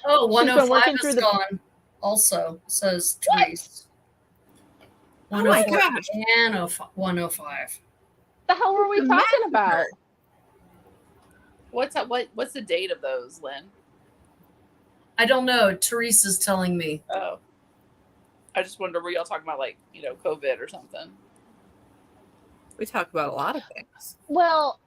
Oh, She's been 105 working through is the- gone. Also, says What? Therese. Oh my 104 gosh. and 105. The hell were we talking about? What's the date of those, Lynn? I don't know. Therese is telling me. Oh. I just wondered, were y'all talking about like, COVID or something? We talk about a lot of things. Well,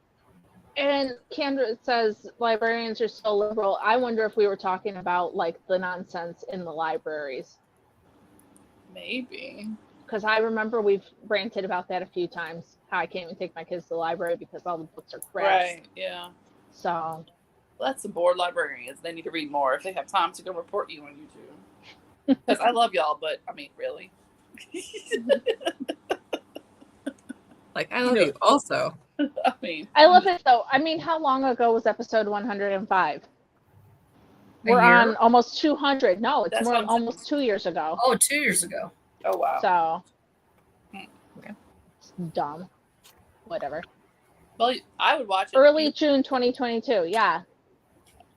and Kendra says librarians are so liberal. I wonder if we were talking about like the nonsense in the libraries. Maybe. Because I remember we've ranted about that a few times. How I can't even take my kids to the library because all the books are crap. Right, yeah. So Well, that's the bored librarians. They need to read more if they have time to go report you on YouTube. Because I love y'all, but I mean, really? Like I love you also. I mean, I love it though. I mean, how long ago was episode 105? We're year? on almost 200. No, it's That's more what I'm almost 2 years ago. Oh, 2 years ago. oh wow. So Okay. it's dumb. Whatever. Well, I would watch it. Early June 2022. Yeah.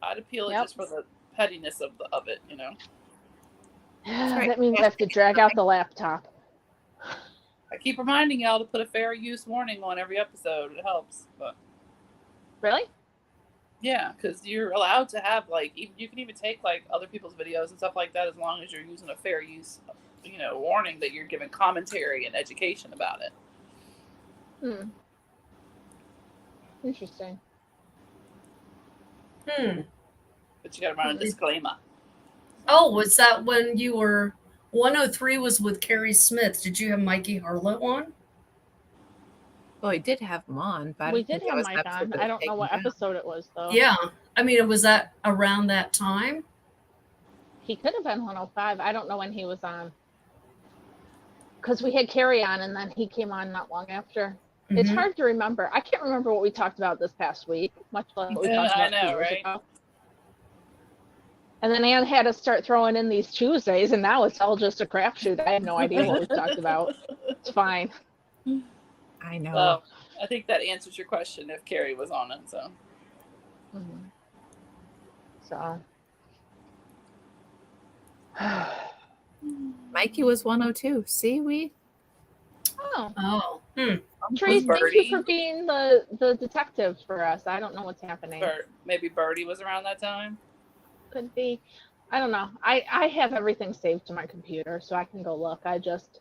I'd appeal it Yep. just for the pettiness of it. right. That means I have to drag out the laptop. I keep reminding y'all to put a fair use warning on every episode. It helps, but Really? yeah, because you're allowed to have you can even take like other people's videos and stuff like that as long as you're using a fair use, warning that you're giving commentary and education about it. Hmm. Interesting. But you got to run a disclaimer. Oh, was that when you were 103 was with Carrie Smith? Did you have Mikey Harlow on? Well, we did have him on, but I We don't think did it have was Mike episode on. that I was don't know what taken down. episode it was though. Yeah. I mean, was that around that time? He could have been 105. I don't know when he was on. Because we had Carrie on and then he came on not long after. It's Mhm. hard to remember. I can't remember what we talked about this past week, much less what we Yeah, talked I about know, 2 years right? ago. And then Anne had to start throwing in these Tuesdays, and now it's all just a crapshoot. I have no idea what we talked about. It's fine. I know. Well, I think that answers your question if Carrie was on it. So Mhm. So. Mikey was 102. See, Oh, Oh. Tree, thank you Birdie? for being the detective for us. I don't know what's happening. maybe Birdie was around that time. Could be. I don't know. I have everything saved to my computer, so I can go look. I just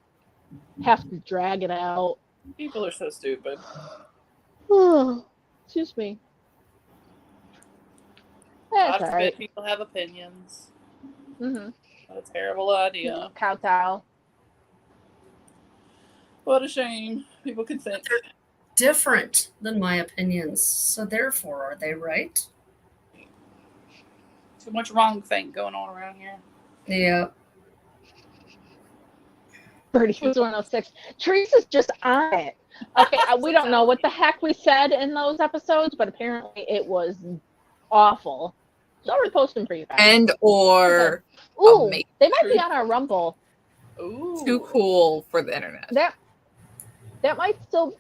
have to drag it out. People are so stupid. Excuse me. Lots That's of all right. people have opinions. Mm-hmm. What a terrible idea. Kowtow. What a shame. People can think. Different than my opinions. So therefore, are they right? Too much wrong thing going on around here. Yeah. Birdie was 106. Teresa's just on it. Okay, we don't know what the heck we said in those episodes, but apparently it was awful. So I'll repost them for you guys. and or Ooh, amazing. they might be on our Rumble. Ooh. Too cool for the internet. That might still.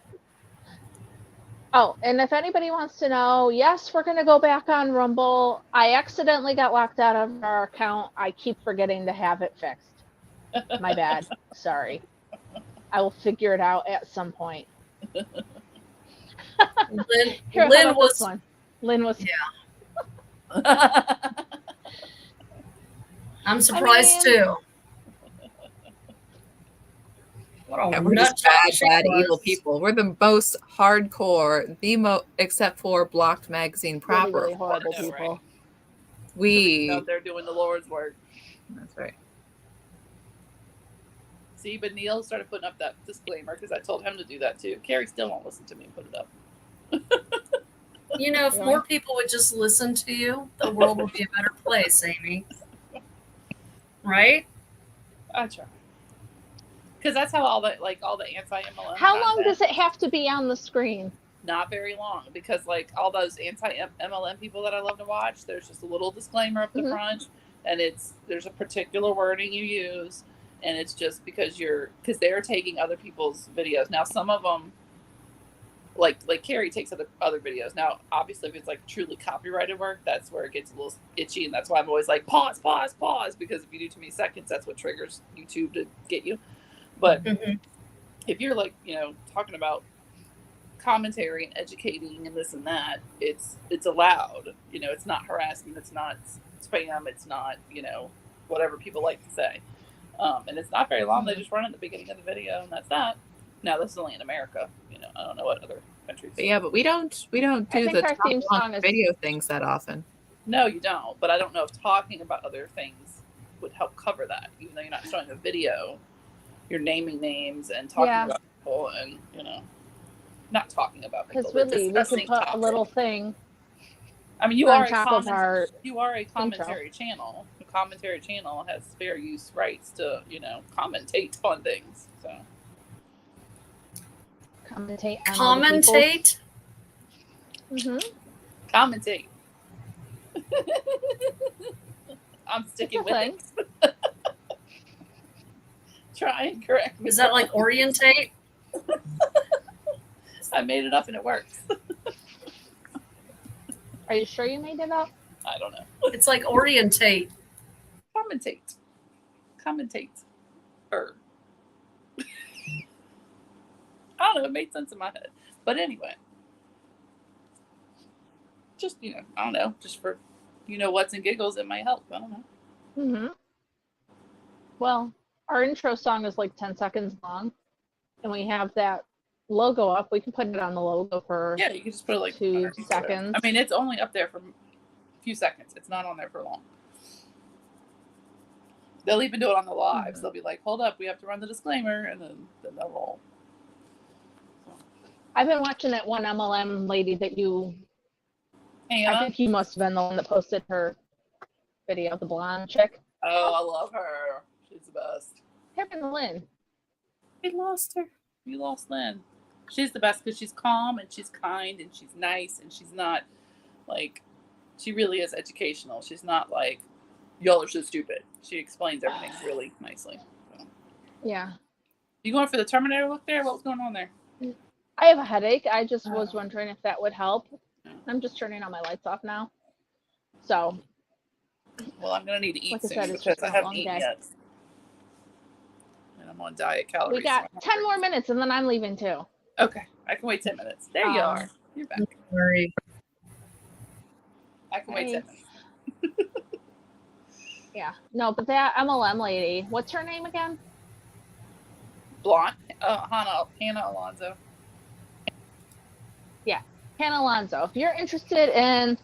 Oh, and if anybody wants to know, yes, we're gonna go back on Rumble. I accidentally got locked out of our account. I keep forgetting to have it fixed. My bad. Sorry. I will figure it out at some point. Lynn, Here, how Lynn about was this one? Lynn was. I'm surprised too. What a Yeah, we're just nut bad, she bad, was. evil people. We're the most hardcore, except for Blocked Magazine Really, proper. really horrible I know, people. right? We Out there doing the Lord's work. That's right. See, but Neil started putting up that disclaimer because I told him to do that too. Carrie still won't listen to me and put it up. You know, if more people would just listen to you, the world would be a better place, Amy. Right? I try. Because that's how all the anti-MLM. How long does it have to be on the screen? Not very long, because like all those anti-MLM people that I love to watch, there's just a little disclaimer up the front, and there's a particular wording you use, and it's just because they're taking other people's videos. Now some of them, like Carrie takes other videos. Now obviously if it's like truly copyrighted work, that's where it gets a little itchy, and that's why I'm always like pause, because if you do too many seconds, that's what triggers YouTube to get you. But if you're like, talking about commentary and educating and this and that, it's allowed. It's not harassment, it's not spam, it's not, whatever people like to say. And it's not very long. They just run at the beginning of the video, and that's that. Now this is only in America. I don't know what other countries. But yeah, but we don't do the top long video things that often. No, you don't. But I don't know if talking about other things would help cover that, even though you're not showing a video. You're naming names and talking about people, and not talking about people. Because really, we could put a little thing. I mean, you are a commentary channel. The commentary channel has fair use rights to commentate on things. So commentate. Commentate. I'm sticking with it. Try and correct me. Is that like orientate? I made it up and it works. Are you sure you made it up? I don't know. It's like orientate. Commentate. I don't know. It made sense in my head. But anyway. Just, I don't know. Just for, what's and giggles, it might help. I don't know. Well, our intro song is like 10 seconds long. And we have that logo up. We can put it on the logo for you can just put it like 2 seconds. I mean, it's only up there for a few seconds. It's not on there for long. They'll even do it on the lives. They'll be like, hold up, we have to run the disclaimer, and then they'll roll. So. I've been watching that one MLM lady that Hannah? I think you must have been the one that posted her video, the blonde chick. Oh, I love her. She's the best. Happened to Lynn. We lost her. We lost Lynn. She's the best because she's calm and she's kind and she's nice and she's not like, she really is educational. She's not like, y'all are so stupid. She explains everything really nicely. So. Yeah. You going for the Terminator look there? What was going on there? I have a headache. I just was wondering if that would help. I'm just turning all my lights off now. So. Well, I'm going to need to eat soon because I haven't eaten yet. And I'm on diet calories. We got 10 more minutes and then I'm leaving too. Okay. I can wait 10 minutes. There you are. You're back. Sorry. I can wait 10 minutes. Yeah. No, but that MLM lady, what's her name again? Blonde. Hannah Alonso. Yeah. Hannah Alonso. If you're interested in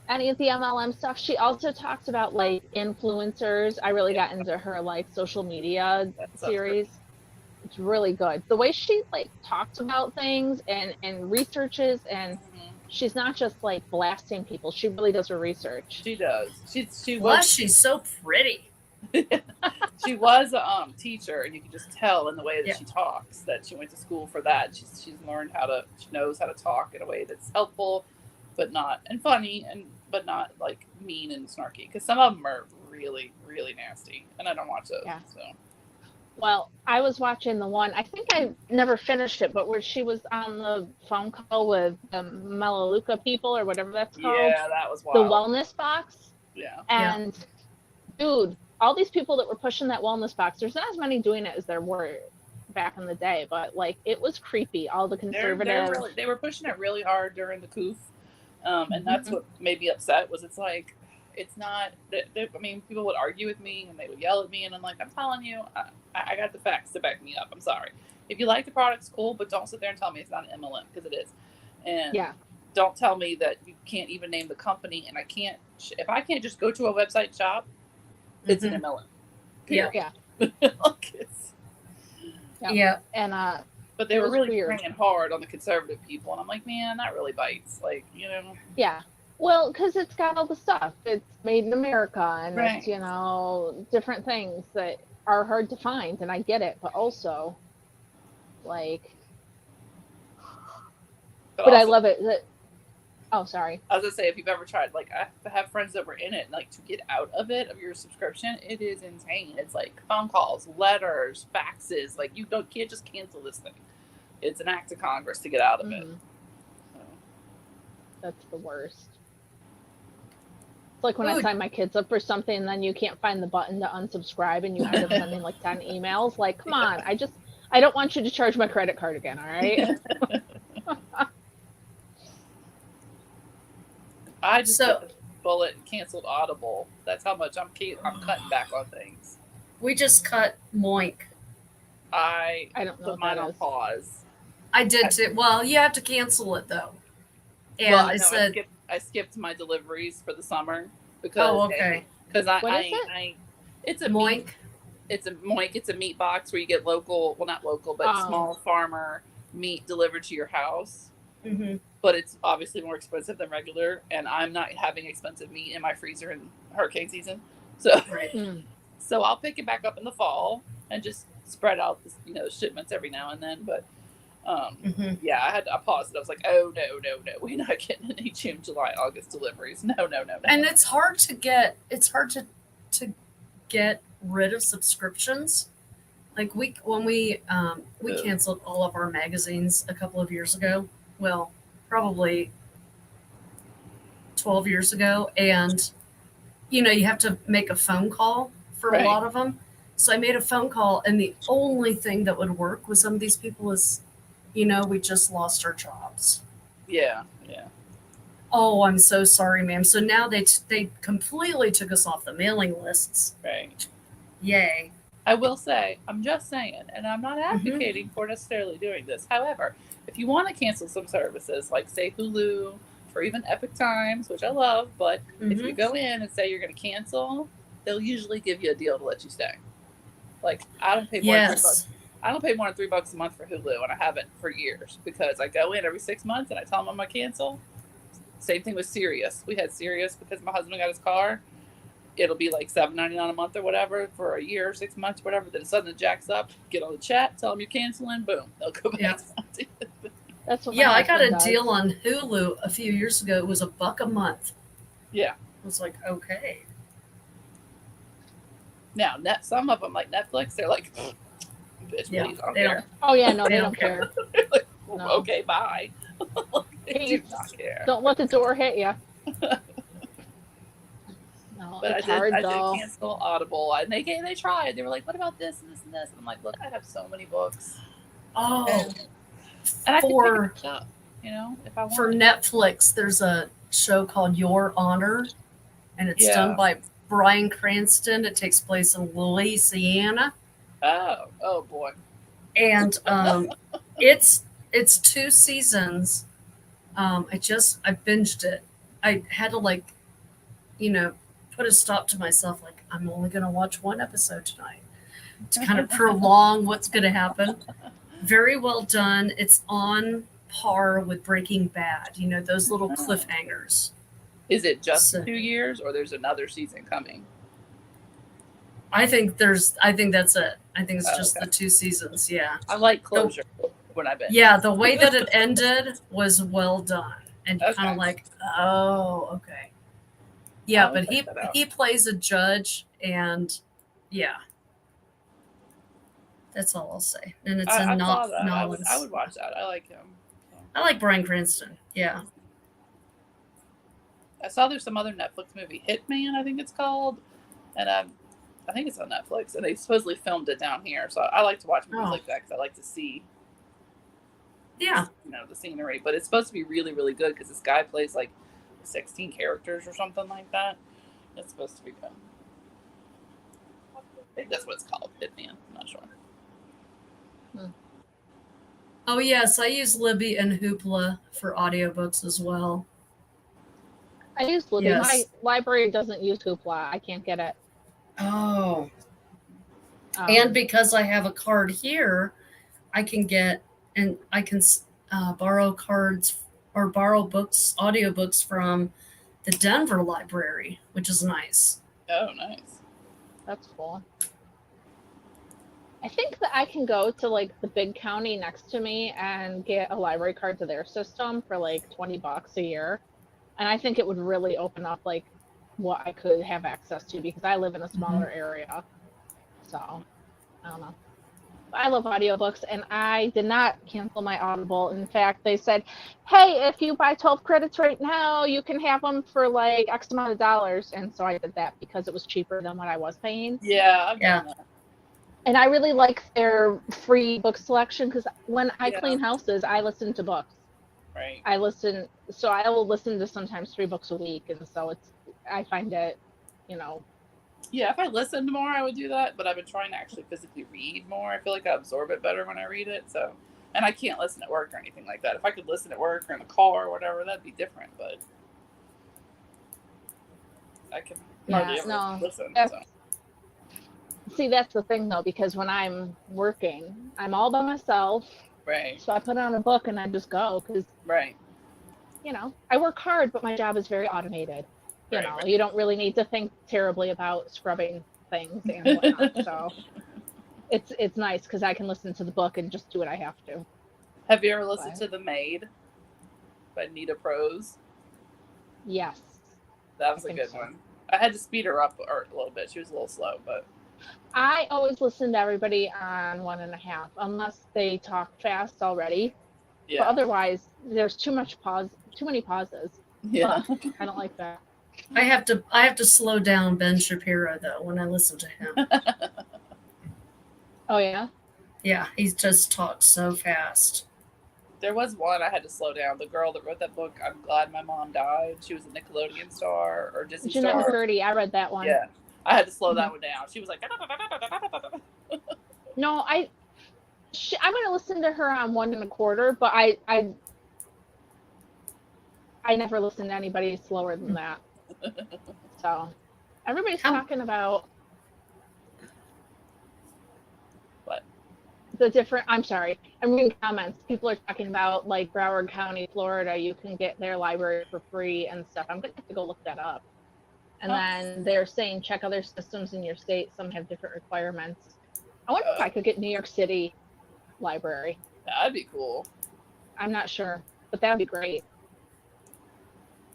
any of the MLM stuff, she also talks about like influencers. I really got into her like social media series. It's really good. The way she like talks about things and researches, and she's not just like blasting people. She really does her research. She does. She's so pretty. She was a teacher, and you can just tell in the way that she talks that she went to school for that. She's learned she knows how to talk in a way that's helpful, but not, and funny, but not like mean and snarky. Because some of them are really, really nasty, and I don't watch those. Yeah. So. Well, I was watching the one, I think I never finished it, but where she was on the phone call with the Melaleuca people or whatever that's called. Yeah, that was wild. The wellness box. Yeah. And dude, all these people that were pushing that wellness box, there's not as many doing it as there were back in the day, but like it was creepy. All the conservatives. They were pushing it really hard during the coup. And that's what made me upset was it's like, it's not, I mean, people would argue with me and they would yell at me, and I'm like, I'm telling you, I got the facts to back me up. I'm sorry. If you like the product, it's cool, but don't sit there and tell me it's not an MLM, because it is. And don't tell me that you can't even name the company, and if I can't just go to a website shop It's an MLM. Yeah. Yeah. Like, Yeah. And but they It were was really weird. bringing hard on the conservative people, and I'm like, man, that really bites. Like, yeah. Well, because it's got all the stuff. It's made in America, and Right. it's, different things that are hard to find, and I get it, but also, like, but I also, love it. Oh, sorry. I was gonna say, if you've ever tried, like, I have friends that were in it, and, like, to get out of it, of your subscription, it is insane. It's like phone calls, letters, faxes. Like, you can't just cancel this thing. It's an act of Congress to get out of it. Mhm. So. That's the worst. It's like when I Ooh. sign my kids up for something, and then you can't find the button to unsubscribe, and you end up sending like 10 emails. Like, come on, I don't want you to charge my credit card again, all right? I just So- bit the bullet and canceled Audible. That's how much I'm cutting back on things. We just cut Moink. I I don't know put what mine that on is. pause. I did too. Well, you have to cancel it though. And Well, I I know said, I skipped my deliveries for the summer because "Oh, okay." Because What is it? It's a Moink. meat. It's a Moink. It's a meat box where you get local. Well, not local, but Oh. small farmer meat delivered to your house. Mm-hmm. But it's obviously more expensive than regular, and I'm not having expensive meat in my freezer in hurricane season. So, Right. Mm. so I'll pick it back up in the fall and just spread out the shipments every now and then. But yeah, I paused it. I was like, oh no, we're not getting any June, July, August deliveries. No. And it's hard to get. It's hard to get rid of subscriptions. Like when we canceled all of our magazines a couple of years ago. Well, probably 12 years ago, and you have to make a phone call for Right. a lot of them. So I made a phone call, and the only thing that would work with some of these people is, we just lost our jobs. Yeah. Oh, I'm so sorry, ma'am. So now they completely took us off the mailing lists. Right. Yay. I will say, I'm just saying, and I'm not advocating for necessarily doing this. However, if you want to cancel some services, like say Hulu or even Epic Times, which I love, but if you go in and say you're going to cancel, they'll usually give you a deal to let you stay. Like, I don't pay more than $3. I don't pay more than $3 a month for Hulu, and I haven't for years because I go in every 6 months and I tell them I'm going to cancel. Same thing with Sirius. We had Sirius because my husband got his car. It'll be like $7.99 a month or whatever for a year, 6 months, whatever. Then suddenly jacks up. Get on the chat, tell them you're canceling. Boom, they'll go back. Yeah. That's what Yeah, my I got a husband does. deal on Hulu a few years ago. It was $1 a month. Yeah. I was like, okay. Now, some of them, like Netflix, they're like, bitch, Yeah, please, I don't they care. Oh yeah, no, They they don't don't care. Like, No. okay, bye. They do not care. Don't let the door hit you. No, But it's I hard did though. cancel Audible, and they tried. They were like, "What about this and this and this?" And I'm like, "Look, I have so many books, Oh, and I can For- pick it up, if I want." for Netflix, there's a show called Your Honor, and it's Yeah. done by Bryan Cranston. It takes place in Louisiana, Oh boy. and it's 2 seasons. I binged it. I had to put a stop to myself. Like, I'm only going to watch one episode tonight to kind of prolong what's going to happen. Very well done. It's on par with Breaking Bad. Those little cliffhangers. Is it just So- 2 years, or there's another season coming? I think that's it. I think it's Oh, just okay. the 2 seasons. Yeah. I like closure when I've been. Yeah. The way that it ended was well done. And Okay. kind of like, oh, okay. Yeah. I'll But check that out. he plays a judge, and yeah. That's all I'll say. And it's I in saw that. Nolans. I would watch that. I like him. I like Bryan Cranston. Yeah. I saw there's some other Netflix movie, Hitman, I think it's called, and I think it's on Netflix, and they supposedly filmed it down here. So I like to watch movies Oh. like that because I like to see, Yeah. the scenery. But it's supposed to be really, really good because this guy plays like 16 characters or something like that. It's supposed to be good. I think that's what it's called, Hitman. I'm not sure. Oh, yes. I use Libby and Hoopla for audiobooks as well. I use Libby. Yes. My library doesn't use Hoopla. I can't get it. Oh. And because I have a card here, I can borrow cards or borrow books, audiobooks from the Denver library, which is nice. Oh, nice. That's cool. I think that I can go to like the big county next to me and get a library card to their system for like $20 a year. And I think it would really open up like what I could have access to because I live in a smaller area. So I don't know. I love audiobooks and I did not cancel my Audible. In fact, they said, hey, if you buy 12 credits right now, you can have them for like X amount of dollars. And so I did that because it was cheaper than what I was paying. Yeah, I've done that. And I really like their free book selection because when I clean houses, I listen to books. Right. I will listen to sometimes 3 books a week. And so I find it, you know. Yeah, if I listened more, I would do that. But I've been trying to actually physically read more. I feel like I absorb it better when I read it. So, and I can't listen at work or anything like that. If I could listen at work or in the car or whatever, that'd be different. But I can hardly ever listen. So. See, that's the thing though, because when I'm working, I'm all by myself. Right. So I put on a book and I just go because, you know, I work hard, but my job is very automated. You know, you don't really need to think terribly about scrubbing things and whatnot. So it's nice because I can listen to the book and just do what I have to. Have you ever listened to The Maid by Nita Prose? Yes. That was a good one. I had to speed her up a little bit. She was a little slow, but I always listen to everybody on 1.5, unless they talk fast already. Yeah. But otherwise, there's too many pauses. Yeah. I don't like that. I have to slow down Ben Shapiro though when I listen to him. Oh yeah? Yeah, he just talks so fast. There was one I had to slow down. The girl that wrote that book, I'm Glad My Mom Died. She was a Nickelodeon star or Disney Jeanette star. McCurdy, I read that one. Yeah. I had to slow that one down. She was like, no, I'm going to listen to her on 1.25, but I never listen to anybody slower than that. So everybody's talking about what? I'm reading comments. People are talking about like Broward County, Florida. You can get their library for free and stuff. I'm going to have to go look that up. And then they're saying check other systems in your state. Some have different requirements. I wonder if I could get New York City library. That'd be cool. I'm not sure, but that would be great.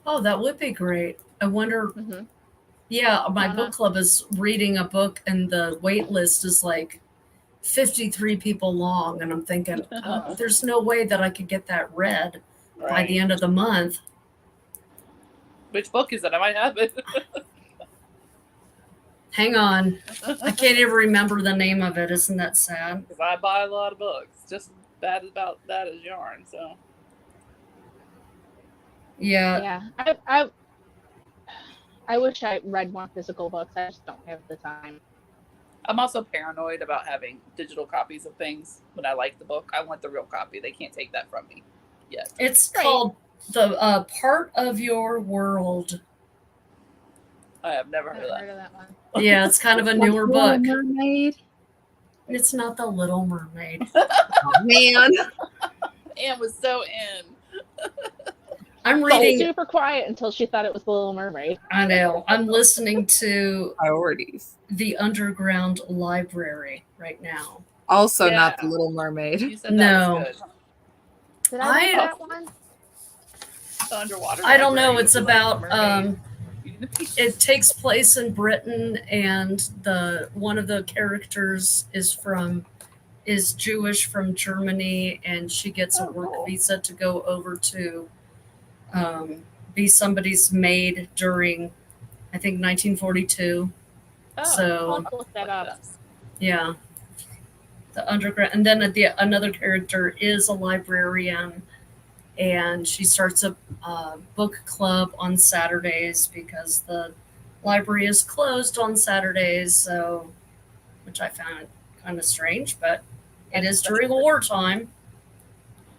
Oh, that would be great. I wonder. Mm-hmm. Yeah, my book club is reading a book, and the wait list is like 53 people long. And I'm thinking, there's no way that I could get that read by the end of the month. Which book is it? I might have it. Hang on. I can't even remember the name of it. Isn't that sad? Because I buy a lot of books. Just bad about that as yarn. So. Yeah. Yeah. I wish I read more physical books. I just don't have the time. I'm also paranoid about having digital copies of things. When I like the book, I want the real copy. They can't take that from me yet. It's called The Part of Your World. I have never heard of that one. Yeah, it's kind of a newer book. Mermaid. It's not The Little Mermaid. Oh, man. Anne was so in. I'm reading super quiet until she thought it was The Little Mermaid. I know. I'm listening to Priorities. The Underground Library right now. Also not The Little Mermaid. You said that was good. Did I read that one? The Underwater I don't know. Library. It's about it takes place in Britain, and one of the characters is Jewish from Germany, and she gets a work visa to go over to be somebody's maid during, I think, 1942. I'll look that up. Yeah, the underground, and then another character is a librarian, and she starts a book club on Saturdays because the library is closed on Saturdays. So, which I found kind of strange, but it is during wartime.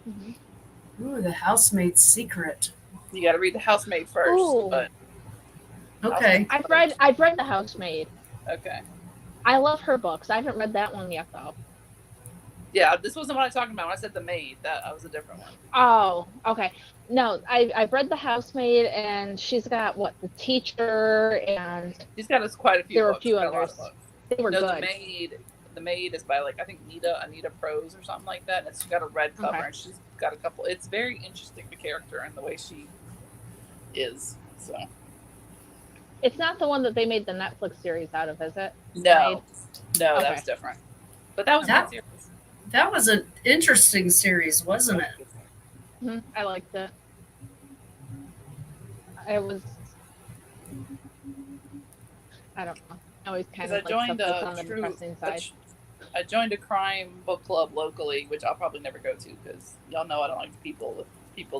Mm-hmm. Ooh, The Housemaid's Secret. You got to read The Housemaid first. Ooh. But okay. I've read The Housemaid. Okay. I love her books. I haven't read that one yet, though. Yeah, this wasn't what I was talking about when I said The Maid. That was a different one. Oh, okay. No, I've read The Housemaid, and she's got the teacher, and She's got us quite a few there were books. a few She's got a lot others. of books. They were No, good. The Maid is by I think Anita Prose or something like that. And she's got a red cover, Okay. and she's got a couple. It's very interesting, the character and the way she is. So It's not the one that they made the Netflix series out of, is it? no, that Okay. was different. But that was a good series. That was an interesting series, wasn't it? Mm-hmm. I liked it. I don't know. I always kind of like stuff that's on the depressing side. I joined a crime book club locally, which I'll probably never go to because y'all know I don't like people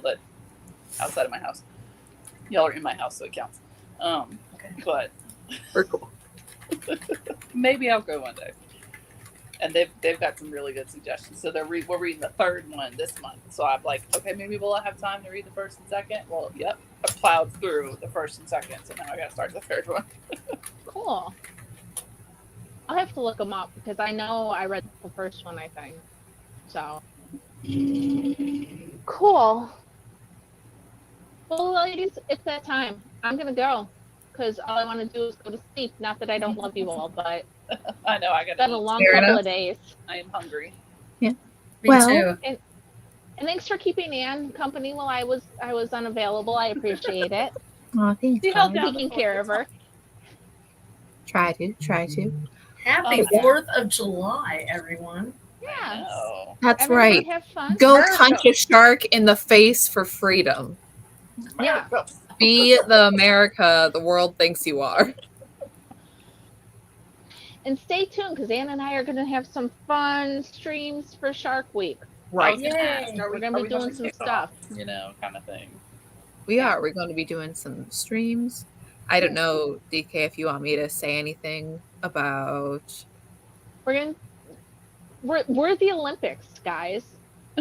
that outside of my house. Y'all are in my house, so it counts. Okay. But We're cool. maybe I'll go one day. And they've got some really good suggestions. So we're reading the third one this month. So I'm like, okay, maybe we'll have time to read the first and second. Well, yep, I plowed through the first and second, so now I got to start the third one. Cool. I'll have to look them up because I know I read the first one, I think. So cool. Well, ladies, it's that time. I'm gonna go because all I want to do is go to sleep. Not that I don't love you all, but I know I it's been a got long Fair couple enough. of days. I am hungry. Me Well, too. And thanks for keeping Anne company while I was unavailable. I appreciate it. oh, thanks. She held guys. down Taking care of her. Try to. Happy Okay. 4th of July, everyone. Yeah. No. That's Everybody right. have fun. Go America. punch a shark in the face for freedom. Yeah. Be the America the world thinks you are. And stay tuned because Anne and I are going to have some fun streams for Shark Week. Right. I was gonna ask, Yay. are We're gonna be doing having some kickoff? stuff. Kind of thing. We are. We're going to be doing some streams. I don't know, DK, if you want me to say anything about. We're the Olympics, guys.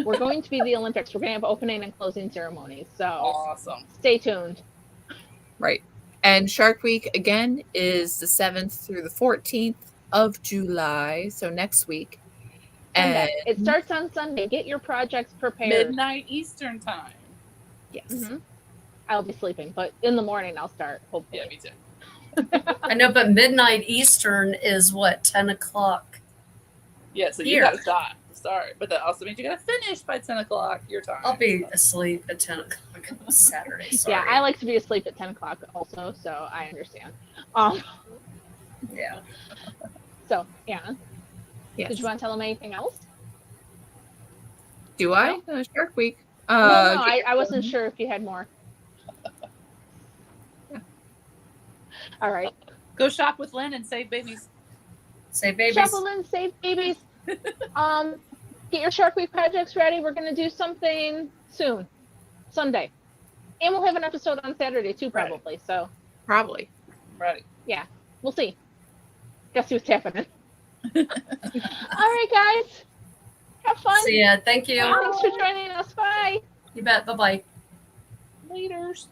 We're going to be the Olympics. We're going to have opening and closing ceremonies. So Awesome. stay tuned. Right. And Shark Week, again, is the 7th through the 14th of July. So next week. Sunday. And It starts on Sunday. Get your projects prepared. Midnight Eastern time. yes. Mm-hmm. I'll be sleeping, but in the morning I'll start, hopefully. Yeah, me too. I know, but midnight Eastern is what, 10 o'clock? Yeah, so you Here. got to start. But that also means you got to finish by 10 o'clock your time. I'll be asleep at 10 o'clock on Saturday. Sorry. Yeah, I like to be asleep at 10 o'clock also, so I understand. Yeah. So, yeah. Yes. Did you want to tell them anything else? Do I? Shark Week. No, I wasn't sure if you had more. All right. Go shop with Lynn and save babies. Say babies. Shovel in, save babies. Get your Shark Week projects ready. We're going to do something soon, Sunday. And we'll have an episode on Saturday too, probably. So Probably. Ready. we'll see. Guess what's happening. All right, guys. Have fun. See ya. Thank you. Thanks for joining us. Bye. You bet. Bye-bye. Laters.